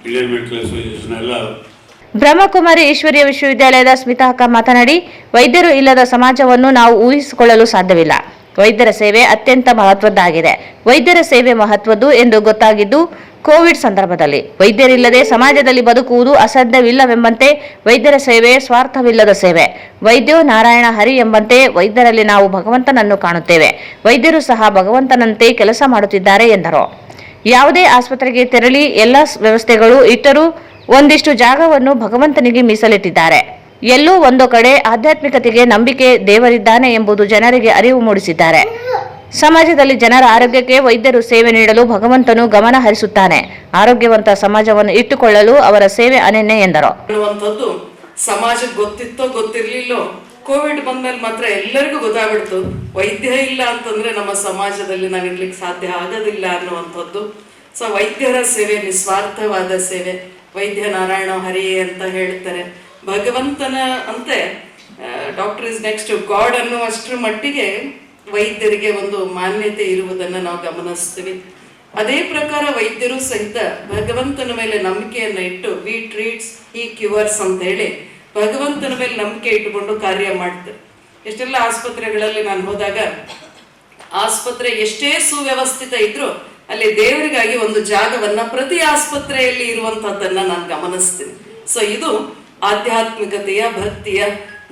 ಇಂಡಿಯನ್ ಮೆಡಿಕಲ್ ಅಸೋಸಿಯೇಷನ್ ಎಲ್ಲ ಬ್ರಹ್ಮಕುಮಾರಿ ಈಶ್ವರೀಯ ವಿಶ್ವವಿದ್ಯಾಲಯದ ಸ್ಮಿತಾ ಅಕ್ಕ ಮಾತನಾಡಿ, ವೈದ್ಯರು ಇಲ್ಲದ ಸಮಾಜವನ್ನು ನಾವು ಊಹಿಸಿಕೊಳ್ಳಲು ಸಾಧ್ಯವಿಲ್ಲ. ವೈದ್ಯರ ಸೇವೆ ಅತ್ಯಂತ ಮಹತ್ವದ್ದಾಗಿದೆ. ವೈದ್ಯರ ಸೇವೆ ಮಹತ್ವದ್ದು ಎಂದು ಗೊತ್ತಾಗಿದ್ದು ಕೋವಿಡ್ ಸಂದರ್ಭದಲ್ಲಿ. ವೈದ್ಯರಿಲ್ಲದೆ ಸಮಾಜದಲ್ಲಿ ಬದುಕುವುದು ಅಸಾಧ್ಯವಿಲ್ಲವೆಂಬಂತೆ ವೈದ್ಯರ ಸೇವೆ ಸ್ವಾರ್ಥವಿಲ್ಲದ ಸೇವೆ. ವೈದ್ಯೋ ನಾರಾಯಣ ಹರಿ ಎಂಬಂತೆ ವೈದ್ಯರಲ್ಲಿ ನಾವು ಭಗವಂತನನ್ನು ಕಾಣುತ್ತೇವೆ. ವೈದ್ಯರು ಸಹ ಭಗವಂತನಂತೆ ಕೆಲಸ ಮಾಡುತ್ತಿದ್ದಾರೆ ಎಂದರು. ಯಾವುದೇ ಆಸ್ಪತ್ರೆಗೆ ತೆರಳಿ ಎಲ್ಲ ವ್ಯವಸ್ಥೆಗಳು ಇಟ್ಟರೂ ಒಂದಿಷ್ಟು ಜಾಗವನ್ನು ಭಗವಂತನಿಗೆ ಮೀಸಲಿಟ್ಟಿದ್ದಾರೆ. ಎಲ್ಲೋ ಒಂದು ಕಡೆ ಆಧ್ಯಾತ್ಮಿಕತೆಗೆ ನಂಬಿಕೆ ದೇವರಿದ್ದಾನೆ ಎಂಬುದು ಜನರಿಗೆ ಅರಿವು ಮೂಡಿಸಿದ್ದಾರೆ. ಸಮಾಜದಲ್ಲಿ ಜನರ ಆರೋಗ್ಯಕ್ಕೆ ವೈದ್ಯರು ಸೇವೆ ನೀಡಲು ಭಗವಂತನು ಗಮನ ಹರಿಸುತ್ತಾನೆ. ಆರೋಗ್ಯವಂತ ಸಮಾಜವನ್ನು ಇಟ್ಟುಕೊಳ್ಳಲು ಅವರ ಸೇವೆ ಅನನ್ಯ ಎಂದರು. ಅನ್ನುವಂಥದ್ದು ಸಮಾಜಕ್ಕೆ ಗೊತ್ತಿತ್ತೋ ಗೊತ್ತಿರ್ಲಿಲ್ಲೋ ಕೋವಿಡ್ ಬಂದ್ಮೇಲೆ ಮಾತ್ರ ಎಲ್ಲರಿಗೂ ಗೊತ್ತಾಗ್ಬಿಡ್ತು, ವೈದ್ಯ ಇಲ್ಲ ಅಂತಂದ್ರೆ ನಮ್ಮ ಸಮಾಜದಲ್ಲಿ ನಾವಿರ್ಲಿಕ್ಕೆ ಸಾಧ್ಯ ಆಗೋದಿಲ್ಲ ಅನ್ನುವಂಥದ್ದು. ಸೊ ವೈದ್ಯರ ಸೇವೆ ನಿಸ್ವಾರ್ಥವಾದ ಸೇವೆ. ವೈದ್ಯ ನಾರಾಯಣ ಹರಿಯೇ ಅಂತ ಹೇಳ್ತಾರೆ. ಭಗವಂತನ ಅಂತೆ doctor is next to God ಅನ್ನುವಷ್ಟರ ಮಟ್ಟಿಗೆ ವೈದ್ಯರಿಗೆ ಒಂದು ಮಾನ್ಯತೆ ಇರುವುದನ್ನು ನಾವು ಗಮನಿಸ್ತೀವಿ. ಅದೇ ಪ್ರಕಾರ ವೈದ್ಯರು ಸಹಿತ ಭಗವಂತನ ಮೇಲೆ ನಂಬಿಕೆಯನ್ನು ಇಟ್ಟು ವಿ ಟ್ರೀಟ್ಸ್ ಹಿ ಕ್ಯೂರ್ಸ್ ಅಂತ ಹೇಳಿ ಭಗವಂತನ ಮೇಲೆ ನಂಬಿಕೆ ಇಟ್ಟುಕೊಂಡು ಕಾರ್ಯ ಮಾಡ್ತಾರೆ. ಎಷ್ಟೆಲ್ಲ ಆಸ್ಪತ್ರೆಗಳಲ್ಲಿ ನಾನು ಹೋದಾಗ ಆಸ್ಪತ್ರೆ ಎಷ್ಟೇ ಸುವ್ಯವಸ್ಥಿತ ಇದ್ರೂ ಅಲ್ಲಿ ದೇವರಿಗಾಗಿ ಒಂದು ಜಾಗವನ್ನ ಪ್ರತಿ ಆಸ್ಪತ್ರೆಯಲ್ಲಿ ಇರುವಂತಹದ್ದನ್ನ ನಾನು ಗಮನಿಸ್ತೀನಿ. ಸೊ ಇದು ಆಧ್ಯಾತ್ಮಿಕತೆಯ, ಭಕ್ತಿಯ,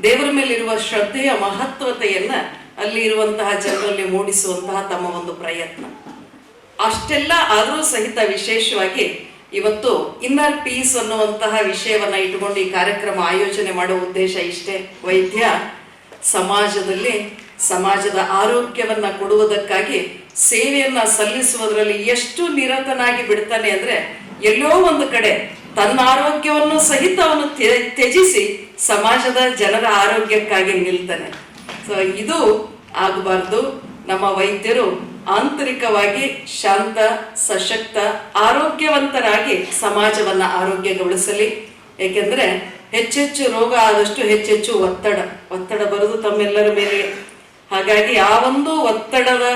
ದೇವರ ಮೇಲಿರುವ ಶ್ರದ್ಧೆಯ ಮಹತ್ವತೆಯನ್ನ ಅಲ್ಲಿ ಇರುವಂತಹ ಜನರಲ್ಲಿ ಮೂಡಿಸುವಂತಹ ತಮ್ಮ ಒಂದು ಪ್ರಯತ್ನ. ಅಷ್ಟೆಲ್ಲ ಆದರೂ ಸಹಿತ ವಿಶೇಷವಾಗಿ ಇವತ್ತು ಇನ್ನರ್ ಪೀಸ್ ಅನ್ನುವಂತಹ ವಿಷಯವನ್ನ ಇಟ್ಟುಕೊಂಡು ಈ ಕಾರ್ಯಕ್ರಮ ಆಯೋಜನೆ ಮಾಡುವ ಉದ್ದೇಶ ಇಷ್ಟೇ. ವೈದ್ಯ ಸಮಾಜದಲ್ಲಿ ಸಮಾಜದ ಆರೋಗ್ಯವನ್ನ ಕೊಡುವುದಕ್ಕಾಗಿ ಸೇವೆಯನ್ನ ಸಲ್ಲಿಸುವುದರಲ್ಲಿ ಎಷ್ಟು ನಿರತನಾಗಿ ಬಿಡ್ತಾನೆ ಅಂದ್ರೆ ಎಲ್ಲೋ ಒಂದು ಕಡೆ ತನ್ನ ಆರೋಗ್ಯವನ್ನು ಸಹಿತ ಅವನು ತ್ಯಜಿಸಿ ಸಮಾಜದ ಜನರ ಆರೋಗ್ಯಕ್ಕಾಗಿ ನಿಲ್ತಾನೆ. ಸೊ ಇದು ಆಗಬಾರ್ದು. ನಮ್ಮ ವೈದ್ಯರು ಆಂತರಿಕವಾಗಿ ಶಾಂತ, ಸಶಕ್ತ, ಆರೋಗ್ಯವಂತರಾಗಿ ಸಮಾಜವನ್ನ ಆರೋಗ್ಯಗೊಳಿಸಲಿ. ಏಕೆಂದ್ರೆ ಹೆಚ್ಚೆಚ್ಚು ರೋಗ ಆದಷ್ಟು ಹೆಚ್ಚೆಚ್ಚು ಒತ್ತಡ ಬರುವುದು ತಮ್ಮೆಲ್ಲರ ಮೇಲೆ. ಹಾಗಾಗಿ ಆ ಒಂದು ಒತ್ತಡದ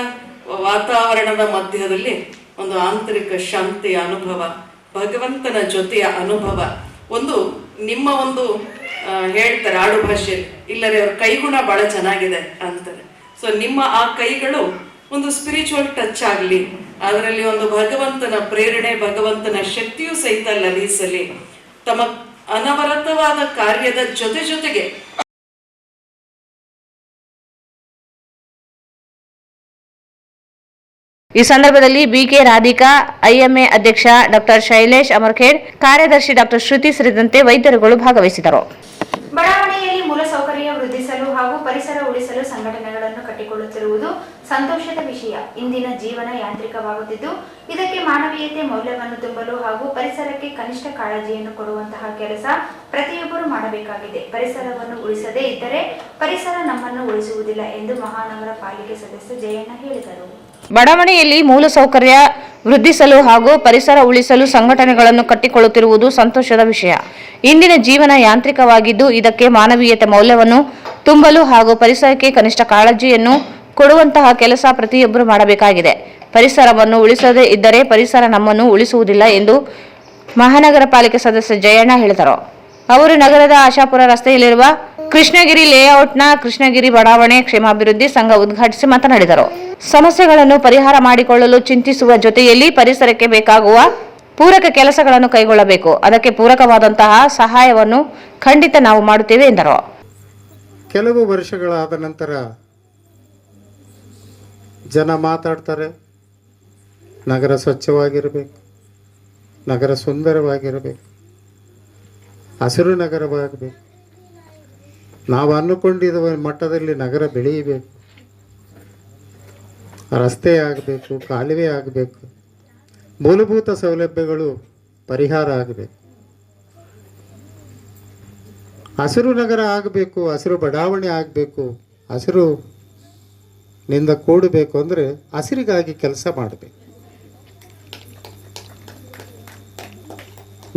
ವಾತಾವರಣದ ಮಧ್ಯದಲ್ಲಿ ಒಂದು ಆಂತರಿಕ ಶಾಂತಿಯ ಅನುಭವ, ಭಗವಂತನ ಜೊತೆಯ ಅನುಭವ, ಒಂದು ನಿಮ್ಮ ಒಂದು ಹೇಳ್ತಾರೆ ಆಡು ಭಾಷೆಯಲ್ಲಿ, ಇಲ್ಲರೆ ಅವ್ರ ಕೈಗುಣ ಬಹಳ ಚೆನ್ನಾಗಿದೆ ಅಂತಾರೆ. ಸೊ ನಿಮ್ಮ ಆ ಕೈಗಳು ಒಂದು ಸ್ಪಿರಿಚುವಲ್ ಟಚ್ ಆಗಲಿ, ಅದರಲ್ಲಿ ಒಂದು ಭಗವಂತನ ಪ್ರೇರಣೆ, ಭಗವಂತನ ಶಕ್ತಿಯೂ ಸಹಿತ ಲಭಿಸಲಿ. ತಮ್ಮ ಅನವರತವಾದ ಕಾರ್ಯದ ಜೊತೆಗೆ ಈ ಸಂದರ್ಭದಲ್ಲಿ ಬಿಕೆ ರಾಧಿಕಾ, ಐಎಂಎ ಅಧ್ಯಕ್ಷ ಡಾಕ್ಟರ್ ಶೈಲೇಶ್ ಅಮರ್ಖೇಡ್, ಕಾರ್ಯದರ್ಶಿ ಡಾಕ್ಟರ್ ಶ್ರುತಿ ಸೇರಿದಂತೆ ವೈದ್ಯರುಗಳು ಭಾಗವಹಿಸಿದರು. ಬಡಾವಣೆಯಲ್ಲಿ ಮೂಲಸೌಕರ್ಯ ವೃದ್ಧಿಸಲು ಹಾಗೂ ಪರಿಸರ ಉಳಿಸಲು ಸಂಘಟನೆಗಳನ್ನು ಕಟ್ಟಿಕೊಳ್ಳುತ್ತಿರುವುದು ಸಂತೋಷದ ವಿಷಯ. ಇಂದಿನ ಜೀವನ ಯಾಂತ್ರಿಕವಾಗುತ್ತಿದ್ದು ಇದಕ್ಕೆ ಮಾನವೀಯತೆ ಮೌಲ್ಯವನ್ನು ತುಂಬಲು ಹಾಗೂ ಪರಿಸರಕ್ಕೆ ಕನಿಷ್ಠ ಕಾಳಜಿಯನ್ನು ಕೊಡುವಂತಹ ಕೆಲಸ ಪ್ರತಿಯೊಬ್ಬರು ಮಾಡಬೇಕಾಗಿದೆ. ಪರಿಸರವನ್ನು ಉಳಿಸದೇ ಇದ್ದರೆ ಪರಿಸರ ನಮ್ಮನ್ನು ಉಳಿಸುವುದಿಲ್ಲ ಎಂದು ಮಹಾನಗರ ಪಾಲಿಕೆ ಸದಸ್ಯ ಜಯಣ್ಣ ಹೇಳಿದರು. ಬಡಾವಣೆಯಲ್ಲಿ ಮೂಲಸೌಕರ್ಯ ವೃದ್ಧಿಸಲು ಹಾಗೂ ಪರಿಸರ ಉಳಿಸಲು ಸಂಘಟನೆಗಳನ್ನು ಕಟ್ಟಿಕೊಳ್ಳುತ್ತಿರುವುದು ಸಂತೋಷದ ವಿಷಯ. ಇಂದಿನ ಜೀವನ ಯಾಂತ್ರಿಕವಾಗಿದ್ದು ಇದಕ್ಕೆ ಮಾನವೀಯತೆ ಮೌಲ್ಯವನ್ನು ತುಂಬಲು ಹಾಗೂ ಪರಿಸರಕ್ಕೆ ಕನಿಷ್ಠ ಕಾಳಜಿಯನ್ನು ಕೊಡುವಂತಹ ಕೆಲಸ ಪ್ರತಿಯೊಬ್ಬರು ಮಾಡಬೇಕಾಗಿದೆ. ಪರಿಸರವನ್ನು ಉಳಿಸದೇ ಇದ್ದರೆ ಪರಿಸರ ನಮ್ಮನ್ನು ಉಳಿಸುವುದಿಲ್ಲ ಎಂದು ಮಹಾನಗರ ಪಾಲಿಕೆ ಸದಸ್ಯ ಜಯಣ್ಣ ಹೇಳಿದರು. ಅವರು ನಗರದ ಆಶಾಪುರ ರಸ್ತೆಯಲ್ಲಿರುವ ಕೃಷ್ಣಗಿರಿ ಲೇಔಟ್ನ ಕೃಷ್ಣಗಿರಿ ಬಡಾವಣೆ ಕ್ಷೇಮಾಭಿವೃದ್ಧಿ ಸಂಘ ಉದ್ಘಾಟಿಸಿ ಮಾತನಾಡಿದರು. ಸಮಸ್ಯೆಗಳನ್ನು ಪರಿಹಾರ ಮಾಡಿಕೊಳ್ಳಲು ಚಿಂತಿಸುವ ಜೊತೆಯಲ್ಲಿ ಪರಿಸರಕ್ಕೆ ಬೇಕಾಗುವ ಪೂರಕ ಕೆಲಸಗಳನ್ನು ಕೈಗೊಳ್ಳಬೇಕು. ಅದಕ್ಕೆ ಪೂರಕವಾದಂತಹ ಸಹಾಯವನ್ನು ಖಂಡಿತ ನಾವು ಮಾಡುತ್ತೇವೆ ಎಂದರು. ಕೆಲವು ವರ್ಷಗಳಾದ ನಂತರ ಜನ ಮಾತಾಡ್ತಾರೆ, ನಗರ ಸ್ವಚ್ಛವಾಗಿರಬೇಕು, ನಗರ ಸುಂದರವಾಗಿರಬೇಕು, ಹಸಿರು ನಗರವಾಗಬೇಕು, ನಾವು ಅಂದುಕೊಂಡಿರುವ ಮಟ್ಟದಲ್ಲಿ ನಗರ ಬೆಳೆಯಬೇಕು, ರಸ್ತೆ ಆಗಬೇಕು, ಕಾಲುವೆ ಆಗಬೇಕು, ಮೂಲಭೂತ ಸೌಲಭ್ಯಗಳು ಪರಿಹಾರ ಆಗಬೇಕು, ಹಸಿರು ನಗರ ಆಗಬೇಕು, ಹಸಿರು ಬಡಾವಣೆ ಆಗಬೇಕು, ಹಸಿರು ನಿಂದ ಕೂಡಬೇಕು ಅಂದರೆ ಹಸಿರಿಗಾಗಿ ಕೆಲಸ ಮಾಡಬೇಕು.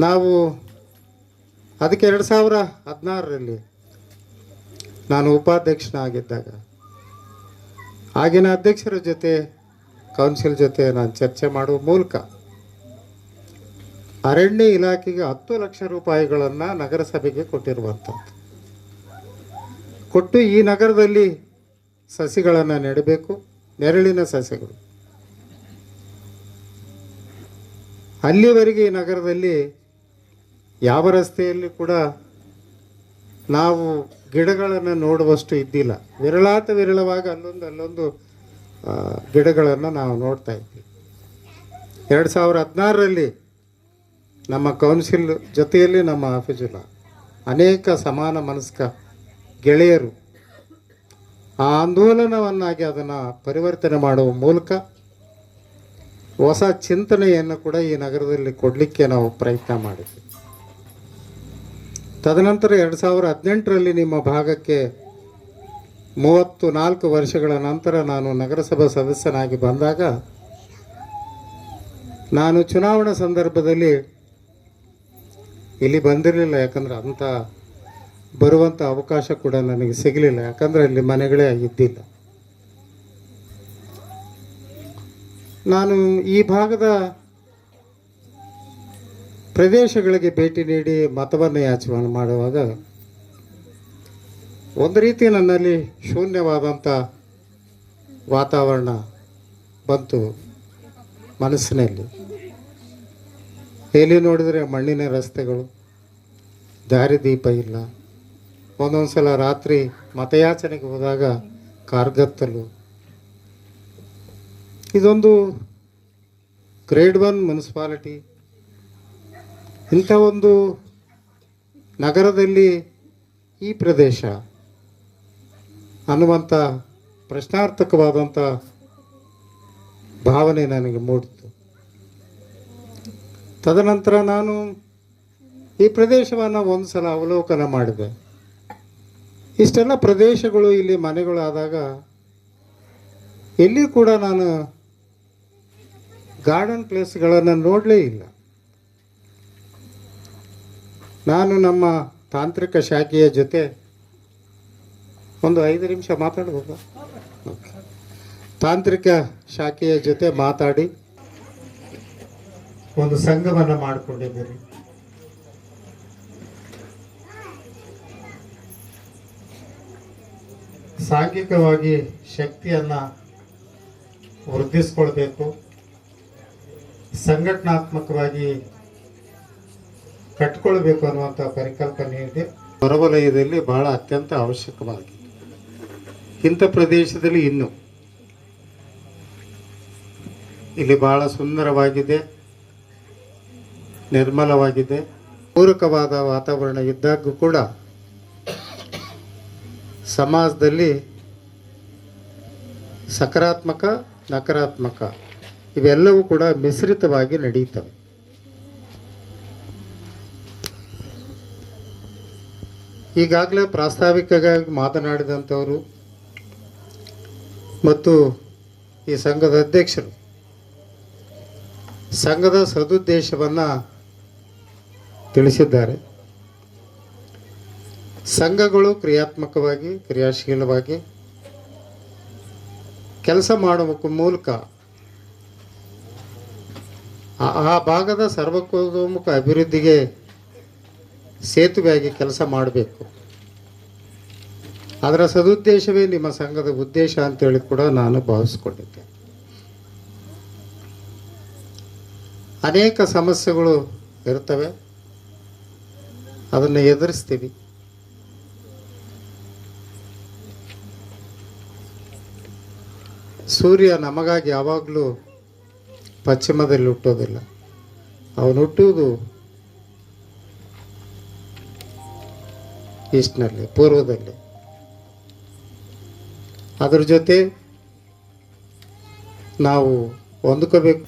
ನಾವು ಅದಕ್ಕೆ 2016ರಲ್ಲಿ ನಾನು ಉಪಾಧ್ಯಕ್ಷನಾಗಿದ್ದಾಗ ಆಗಿನ ಅಧ್ಯಕ್ಷರ ಜೊತೆ ಕೌನ್ಸಿಲ್ ಜೊತೆ ನಾನು ಚರ್ಚೆ ಮಾಡುವ ಮೂಲಕ ಅರಣ್ಯ ಇಲಾಖೆಗೆ 10 ಲಕ್ಷ ರೂಪಾಯಿಗಳನ್ನು ನಗರಸಭೆಗೆ ಕೊಟ್ಟಿರುವಂಥದ್ದು. ಕೊಟ್ಟು ಈ ನಗರದಲ್ಲಿ ಸಸಿಗಳನ್ನು ನೆಡಬೇಕು, ನೆರಳಿನ ಸಸ್ಯಗಳು. ಅಲ್ಲಿವರೆಗೆ ಈ ನಗರದಲ್ಲಿ ಯಾವ ರಸ್ತೆಯಲ್ಲಿ ಕೂಡ ನಾವು ಗಿಡಗಳನ್ನು ನೋಡುವಷ್ಟು ಇದ್ದಿಲ್ಲ. ವಿರಳವಾಗಿ ಅಲ್ಲೊಂದು ಗಿಡಗಳನ್ನು ನಾವು ನೋಡ್ತಾ ಇದ್ವಿ. 2016ರಲ್ಲಿ ನಮ್ಮ ಕೌನ್ಸಿಲ್ ಜೊತೆಯಲ್ಲಿ ನಮ್ಮ ಹಾಫಿಜುಲ್ಲ ಅನೇಕ ಸಮಾನ ಮನಸ್ಕ ಗೆಳೆಯರು ಆ ಆಂದೋಲನವನ್ನಾಗಿ ಅದನ್ನು ಪರಿವರ್ತನೆ ಮಾಡುವ ಮೂಲಕ ಹೊಸ ಚಿಂತನೆಯನ್ನು ಕೂಡ ಈ ನಗರದಲ್ಲಿ ಕೊಡಲಿಕ್ಕೆ ನಾವು ಪ್ರಯತ್ನ ಮಾಡಿದ್ವಿ. ತದನಂತರ 2018ರಲ್ಲಿ ನಿಮ್ಮ ಭಾಗಕ್ಕೆ 34 ವರ್ಷಗಳ ನಂತರ ನಾನು ನಗರಸಭಾ ಸದಸ್ಯನಾಗಿ ಬಂದಾಗ ನಾನು ಚುನಾವಣಾ ಸಂದರ್ಭದಲ್ಲಿ ಇಲ್ಲಿ ಬಂದಿರಲಿಲ್ಲ. ಯಾಕಂದರೆ ಅಂಥ ಬರುವಂಥ ಅವಕಾಶ ಕೂಡ ನನಗೆ ಸಿಗಲಿಲ್ಲ. ಯಾಕಂದರೆ ಅಲ್ಲಿ ಮನೆಗಳೇ ಇದ್ದಿಲ್ಲ. ನಾನು ಈ ಭಾಗದ ಪ್ರದೇಶಗಳಿಗೆ ಭೇಟಿ ನೀಡಿ ಮತವನ್ನು ಯಾಚನೆ ಮಾಡುವಾಗ ಒಂದು ರೀತಿ ನನ್ನಲ್ಲಿ ಶೂನ್ಯವಾದಂಥ ವಾತಾವರಣ ಬಂತು ಮನಸ್ಸಿನಲ್ಲಿ. ಎಲ್ಲಿ ನೋಡಿದರೆ ಮಣ್ಣಿನ ರಸ್ತೆಗಳು, ದಾರಿದೀಪ ಇಲ್ಲ. ಒಂದೊಂದು ಸಲ ರಾತ್ರಿ ಮತಯಾಚನೆಗೆ ಹೋದಾಗ ಕಾರ್ಗತ್ತಲು. ಇದೊಂದು ಗ್ರೇಡ್ 1 ಮುನ್ಸಿಪಾಲಿಟಿ. ಇಂಥ ಒಂದು ನಗರದಲ್ಲಿ ಈ ಪ್ರದೇಶ ಅನ್ನುವಂಥ ಪ್ರಶ್ನಾರ್ಥಕವಾದಂಥ ಭಾವನೆ ನನಗೆ ಮೂಡಿತು. ತದನಂತರ ನಾನು ಈ ಪ್ರದೇಶವನ್ನು ಒಂದು ಸಲ ಅವಲೋಕನ ಮಾಡಿದೆ. ಇಷ್ಟೆಲ್ಲ ಪ್ರದೇಶಗಳು ಇಲ್ಲಿ ಮನೆಗಳು ಆದಾಗ ಎಲ್ಲಿ ಕೂಡ ನಾನು ಗಾರ್ಡನ್ ಪ್ಲೇಸ್ಗಳನ್ನು ನೋಡಲೇ ಇಲ್ಲ. ನಾನು ನಮ್ಮ ತಾಂತ್ರಿಕ ಶಾಖೆಯ ಜೊತೆ ಒಂದು 5 ನಿಮಿಷ ಮಾತಾಡ್ಬೋದಾ? ತಾಂತ್ರಿಕ ಶಾಖೆಯ ಜೊತೆ ಮಾತಾಡಿ ಒಂದು ಸಂಘವನ್ನು ಮಾಡಿಕೊಂಡಿದ್ದೀರಿ. ಸಾಂಘಿಕವಾಗಿ ಶಕ್ತಿಯನ್ನು ವೃದ್ಧಿಸ್ಕೊಳ್ಬೇಕು, ಸಂಘಟನಾತ್ಮಕವಾಗಿ ಕಟ್ಕೊಳ್ಬೇಕು ಅನ್ನುವಂಥ ಪರಿಕಲ್ಪನೆ ಇದೆ. ಹೊರವಲಯದಲ್ಲಿ ಬಹಳ ಅತ್ಯಂತ ಅವಶ್ಯಕವಾಗಿದೆ. ಇಂಥ ಪ್ರದೇಶದಲ್ಲಿ ಇನ್ನೂ ಇಲ್ಲಿ ಬಹಳ ಸುಂದರವಾಗಿದೆ, ನಿರ್ಮಲವಾಗಿದೆ, ಪೂರಕವಾದ ವಾತಾವರಣ ಇದ್ದಾಗೂ ಕೂಡ ಸಮಾಜದಲ್ಲಿ ಸಕಾರಾತ್ಮಕ ನಕಾರಾತ್ಮಕ ಇವೆಲ್ಲವೂ ಕೂಡ ಮಿಶ್ರಿತವಾಗಿ ನಡೆಯುತ್ತವೆ. ಈಗಾಗಲೇ ಪ್ರಾಸ್ತಾವಿಕವಾಗಿ ಮಾತನಾಡಿದಂಥವರು ಮತ್ತು ಈ ಸಂಘದ ಅಧ್ಯಕ್ಷರು ಸಂಘದ ಸದುದ್ದೇಶವನ್ನು ತಿಳಿಸಿದ್ದಾರೆ. ಸಂಘಗಳು ಕ್ರಿಯಾತ್ಮಕವಾಗಿ ಕ್ರಿಯಾಶೀಲವಾಗಿ ಕೆಲಸ ಮಾಡುವ ಮೂಲಕ ಆ ಭಾಗದ ಸರ್ವತೋಮುಖ ಅಭಿವೃದ್ಧಿಗೆ ಸೇತುವೆಯಾಗಿ ಕೆಲಸ ಮಾಡಬೇಕು. ಅದರ ಸದುದ್ದೇಶವೇ ನಿಮ್ಮ ಸಂಘದ ಉದ್ದೇಶ ಅಂತೇಳಿ ಕೂಡ ನಾನು ಭಾವಿಸ್ಕೊಂಡಿದ್ದೆ. ಅನೇಕ ಸಮಸ್ಯೆಗಳು ಇರ್ತವೆ, ಅದನ್ನು ಎದುರಿಸ್ತೀವಿ. ಸೂರ್ಯ ನಮಗಾಗಿ ಯಾವಾಗಲೂ ಪಶ್ಚಿಮದಲ್ಲಿ ಹುಟ್ಟೋದಿಲ್ಲ, ಅವನು ಹುಟ್ಟುವುದು ಈಸ್ಟ್ನಲ್ಲಿ, ಪೂರ್ವದಲ್ಲಿ. ಅದ್ರ ಜೊತೆ ನಾವು ಹೊಂದ್ಕೋಬೇಕು.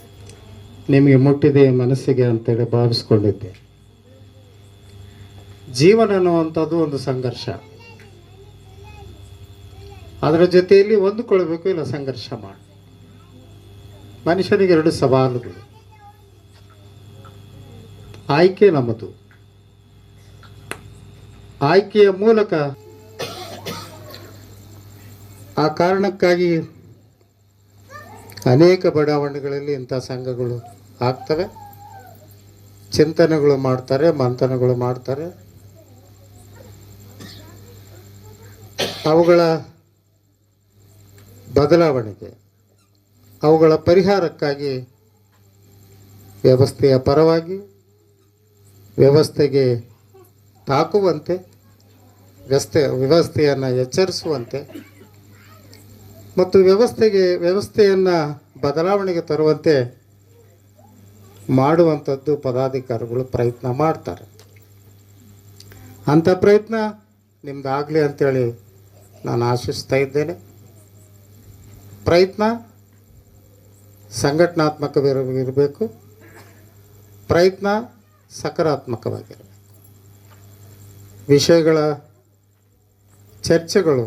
ನಿಮಗೆ ಮುಟ್ಟಿದೆ ಮನಸ್ಸಿಗೆ ಅಂತೇಳಿ ಭಾವಿಸ್ಕೊಂಡಿದ್ದೆ. ಜೀವನ ಅನ್ನುವಂಥದ್ದು ಒಂದು ಸಂಘರ್ಷ. ಅದರ ಜೊತೆಯಲ್ಲಿ ಹೊಂದಿಕೊಳ್ಬೇಕು, ಇಲ್ಲ ಸಂಘರ್ಷ ಮಾಡಿ. ಮನುಷ್ಯನಿಗೆ 2 ಸವಾಲುಗಳು. ಆಯ್ಕೆ ನಮ್ಮದು. ಆಯ್ಕೆಯ ಮೂಲಕ ಆ ಕಾರಣಕ್ಕಾಗಿ ಅನೇಕ ಬಡಾವಣೆಗಳಲ್ಲಿ ಇಂಥ ಸಂಘಗಳು ಆಗ್ತವೆ, ಚಿಂತನೆಗಳು ಮಾಡ್ತಾರೆ, ಮಂಥನಗಳು ಮಾಡ್ತಾರೆ. ಅವುಗಳ ಬದಲಾವಣೆಗೆ, ಅವುಗಳ ಪರಿಹಾರಕ್ಕಾಗಿ ವ್ಯವಸ್ಥೆಯ ಪರವಾಗಿ, ವ್ಯವಸ್ಥೆಗೆ ತಾಕುವಂತೆ, ವ್ಯವಸ್ಥೆಯನ್ನು ಎಚ್ಚರಿಸುವಂತೆ ಮತ್ತು ವ್ಯವಸ್ಥೆಯನ್ನು ಬದಲಾವಣೆಗೆ ತರುವಂತೆ ಮಾಡುವಂಥದ್ದು ಪದಾಧಿಕಾರಿಗಳು ಪ್ರಯತ್ನ ಮಾಡ್ತಾರೆ. ಅಂಥ ಪ್ರಯತ್ನ ನಿಮ್ಮದಾಗಲಿ ಅಂಥೇಳಿ ನಾನು ಆಶಿಸ್ತಾ ಇದ್ದೇನೆ. ಪ್ರಯತ್ನ ಸಂಘಟನಾತ್ಮಕವಿರಬೇಕು, ಪ್ರಯತ್ನ ಸಕಾರಾತ್ಮಕವಾಗಿರಬೇಕು. ವಿಷಯಗಳ ಚರ್ಚೆಗಳು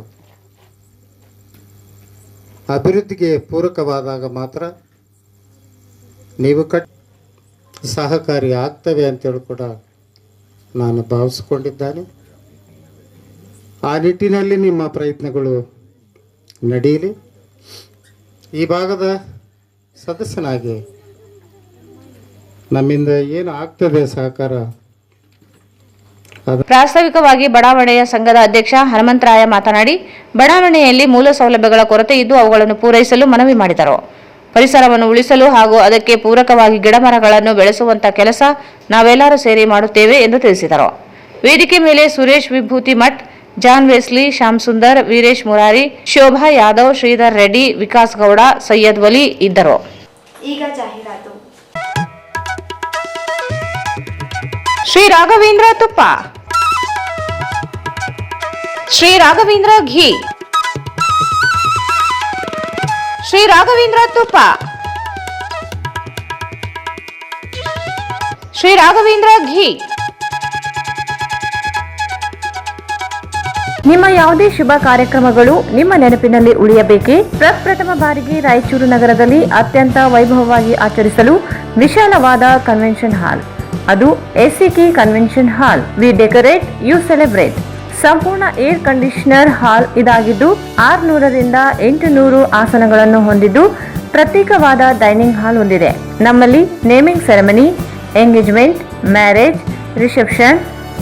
ಅಭಿವೃದ್ಧಿಗೆ ಪೂರಕವಾದಾಗ ಮಾತ್ರ ನೀವು ಸಹಕಾರಿ ಆಗ್ತವೆ ಅಂತೇಳಿ ಕೂಡ ನಾನು ಭಾವಿಸಿಕೊಂಡಿದ್ದೇನೆ. ಆ ನಿಟ್ಟಿನಲ್ಲಿ ನಿಮ್ಮ ಪ್ರಯತ್ನಗಳು ನಡೆಯಲಿ. ಈ ಭಾಗದ ಸದಸ್ಯನಾಗಿ ನಮ್ಮಿಂದ ಏನು ಆಗ್ತದೆ ಸಹಕಾರ. ಪ್ರಾಸ್ತಾವಿಕವಾಗಿ ಬಡಾವಣೆಯ ಸಂಘದ ಅಧ್ಯಕ್ಷ ಹನುಮಂತರಾಯ ಮಾತನಾಡಿ, ಬಡಾವಣೆಯಲ್ಲಿ ಮೂಲ ಸೌಲಭ್ಯಗಳ ಕೊರತೆ ಇದ್ದು ಅವುಗಳನ್ನು ಪೂರೈಸಲು ಮನವಿ ಮಾಡಿದರು. ಪರಿಸರವನ್ನು ಉಳಿಸಲು ಹಾಗೂ ಅದಕ್ಕೆ ಪೂರಕವಾಗಿ ಗಿಡಮರಗಳನ್ನು ಬೆಳೆಸುವಂತ ಕೆಲಸ ನಾವೆಲ್ಲರೂ ಸೇರಿ ಮಾಡುತ್ತೇವೆ ಎಂದು ತಿಳಿಸಿದರು. ವೇದಿಕೆ ಮೇಲೆ ಸುರೇಶ್ ವಿಭೂತಿ ಮಠ್, ಜಾನ್ ವೆಸ್ಲಿ, ಶ್ಯಾಮ್ ಸುಂದರ್, ವೀರೇಶ್ ಮುರಾರಿ, ಶೋಭಾ ಯಾದವ್, ಶ್ರೀಧರ್ ರೆಡ್ಡಿ, ವಿಕಾಸ್ ಗೌಡ, ಸೈಯದ್ ವಲಿ ಇದ್ದರು. ಈಗ ಜಾಹೀರಾತು. ಶ್ರೀ ರಾಘವೇಂದ್ರ ತುಪ್ಪ, ಶ್ರೀ ರಾಘವೇಂದ್ರ ಘೀ, ಶ್ರೀ ರಾಘವೇಂದ್ರ ತುಪ್ಪ, ಶ್ರೀ ರಾಘವೇಂದ್ರ ಘೀ. ನಿಮ್ಮ ಯಾವುದೇ ಶುಭ ಕಾರ್ಯಕ್ರಮಗಳು ನಿಮ್ಮ ನೆನಪಿನಲ್ಲಿ ಉಳಿಯಬೇಕೇ? ಪ್ರಪ್ರಥಮ ಬಾರಿಗೆ ರಾಯಚೂರು ನಗರದಲ್ಲಿ ಅತ್ಯಂತ ವೈಭವವಾಗಿ ಆಚರಿಸಲು ವಿಶಾಲವಾದ ಕನ್ವೆನ್ಷನ್ ಹಾಲ್, ಅದು ACK convention hall. We decorate, you celebrate. ಸಂಪೂರ್ಣ ಏರ್ ಕಂಡೀಷನರ್ ಹಾಲ್ ಇದಾಗಿದ್ದು 600ರಿಂದ 800 ಆಸನಗಳನ್ನು ಹೊಂದಿದ್ದು ಪ್ರತ್ಯೇಕವಾದ ಡೈನಿಂಗ್ ಹಾಲ್ ಹೊಂದಿದೆ. ನಮ್ಮಲ್ಲಿ naming ceremony, engagement, marriage, reception,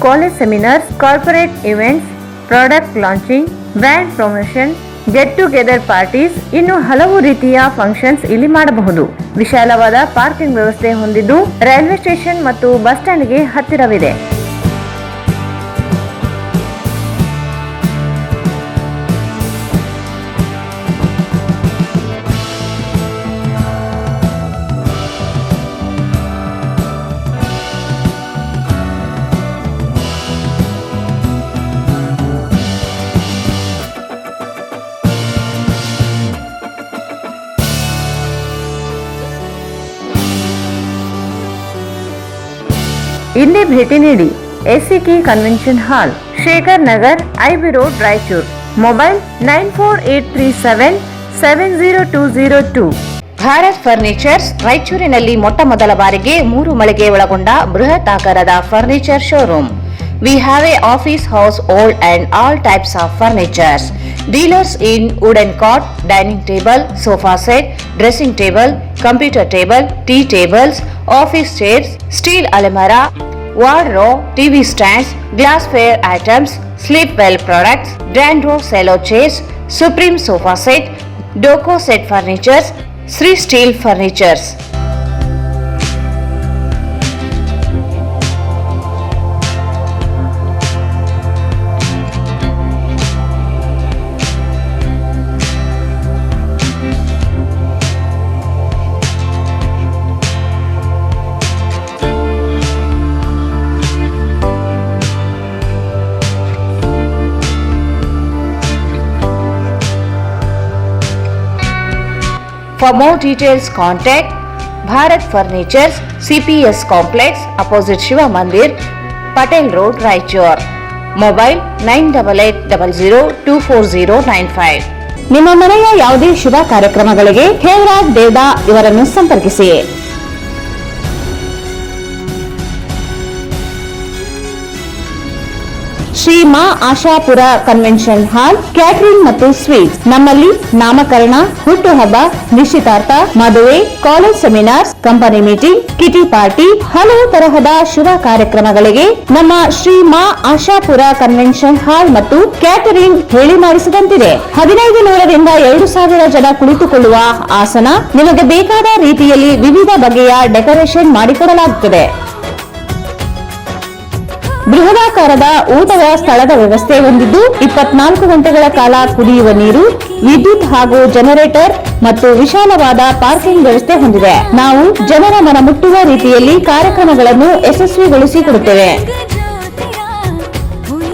college seminars, corporate events, product launching, brand promotion, get together parties, ಇನ್ನು ಹಲವು ರೀತಿಯ ಫಂಕ್ಷನ್ಸ್ ಇಲ್ಲಿ ಮಾಡಬಹುದು. ವಿಶಾಲವಾದ ಪಾರ್ಕಿಂಗ್ ವ್ಯವಸ್ಥೆ ಹೊಂದಿದ್ದು ರೈಲ್ವೆ ಸ್ಟೇಷನ್ ಮತ್ತು ಬಸ್ ಸ್ಟ್ಯಾಂಡ್ಗೆ ಹತ್ತಿರವಿದೆ. ಇಲ್ಲಿ ಭೇಟಿ ನೀಡಿ. ಎಸಿಕೆ ಕನ್ವೆನ್ಷನ್ ಹಾಲ್, Shekhar Nagar, IB road, Raichur. Mobile 9483770202. Bharat furnitures ರಾಯಚೂರಿನಲ್ಲಿ ಮೊಟ್ಟ ಮೊದಲ ಬಾರಿಗೆ 3 ಮಳಿಗೆ ಒಳಗೊಂಡ ಬೃಹತ್ ಆಕಾರದ furniture showroom. We have a office house, old and all types of furnitures. Dealers in wooden cot, dining table, sofa set, dressing table, computer table, tea tables, office chairs, steel almirah, wardrobe, TV stands, glassware items, sleepwell products, Dandro cello chairs, Supreme sofa set, Doco set furnitures, Sri Steel furnitures. For more details, contact Bharat Furnitures, CPS Complex, opposite Shiva Mandir, Patel Road, Raichur. Mobile 9880024095. ನಿಮ್ಮ ಮನೆಯ ಯಾವುದೇ ಶುಭ ಕಾರ್ಯಕ್ರಮಗಳಿಗೆ ಹೇಮರಾಜ್ ದೇವದಾ ಇವರನ್ನು ಸಂಪರ್ಕಿಸಿ. Shri Maa Ashapura convention hall catering ಮತ್ತು sweets. ನಮ್ಮಲ್ಲಿ ನಾಮಕರಣ, ಹುಟ್ಟುಹಬ್ಬ, ನಿಶ್ಚಿತಾರ್ಥ, ಮದುವೆ, college seminars, company meeting, ಕಿಟಿ party, ಹಲವು ತರಹದ ಶುಭ ಕಾರ್ಯಕ್ರಮಗಳಿಗೆ ನಮ್ಮ ಶ್ರೀ ಮಾ ಆಶಾಪುರ ಕನ್ವೆನ್ಷನ್ ಹಾಲ್ ಮತ್ತು ಕ್ಯಾಟರಿಂಗ್ ಹೇಳಿ ಮಾಡಿಸಿದಂತಿದೆ. 1500ರಿಂದ 2000 ಜನ ಕುಳಿತುಕೊಳ್ಳುವ ಆಸನ, ನಿಮಗೆ ಬೇಕಾದ ರೀತಿಯಲ್ಲಿ ವಿವಿಧ ಬಗೆಯ ಡೆಕೋರೇಷನ್ ಮಾಡಿಕೊಡಲಾಗುತ್ತದೆ. ಬೃಹದಾಕಾರದ ಊಟದ ಸ್ಥಳದ ವ್ಯವಸ್ಥೆ ಹೊಂದಿದ್ದು 24 ಗಂಟೆಗಳ ಕಾಲ ಕುಡಿಯುವ ನೀರು, ವಿದ್ಯುತ್ ಹಾಗೂ ಜನರೇಟರ್ ಮತ್ತು ವಿಶಾಲವಾದ ಪಾರ್ಕಿಂಗ್ ವ್ಯವಸ್ಥೆ ಹೊಂದಿದೆ. ನಾವು ಜನರ ಮನ ಮುಟ್ಟುವ ರೀತಿಯಲ್ಲಿ ಕಾರ್ಯಕ್ರಮಗಳನ್ನು ಯಶಸ್ವಿಗೊಳಿಸಿಕೊಡುತ್ತೇವೆ.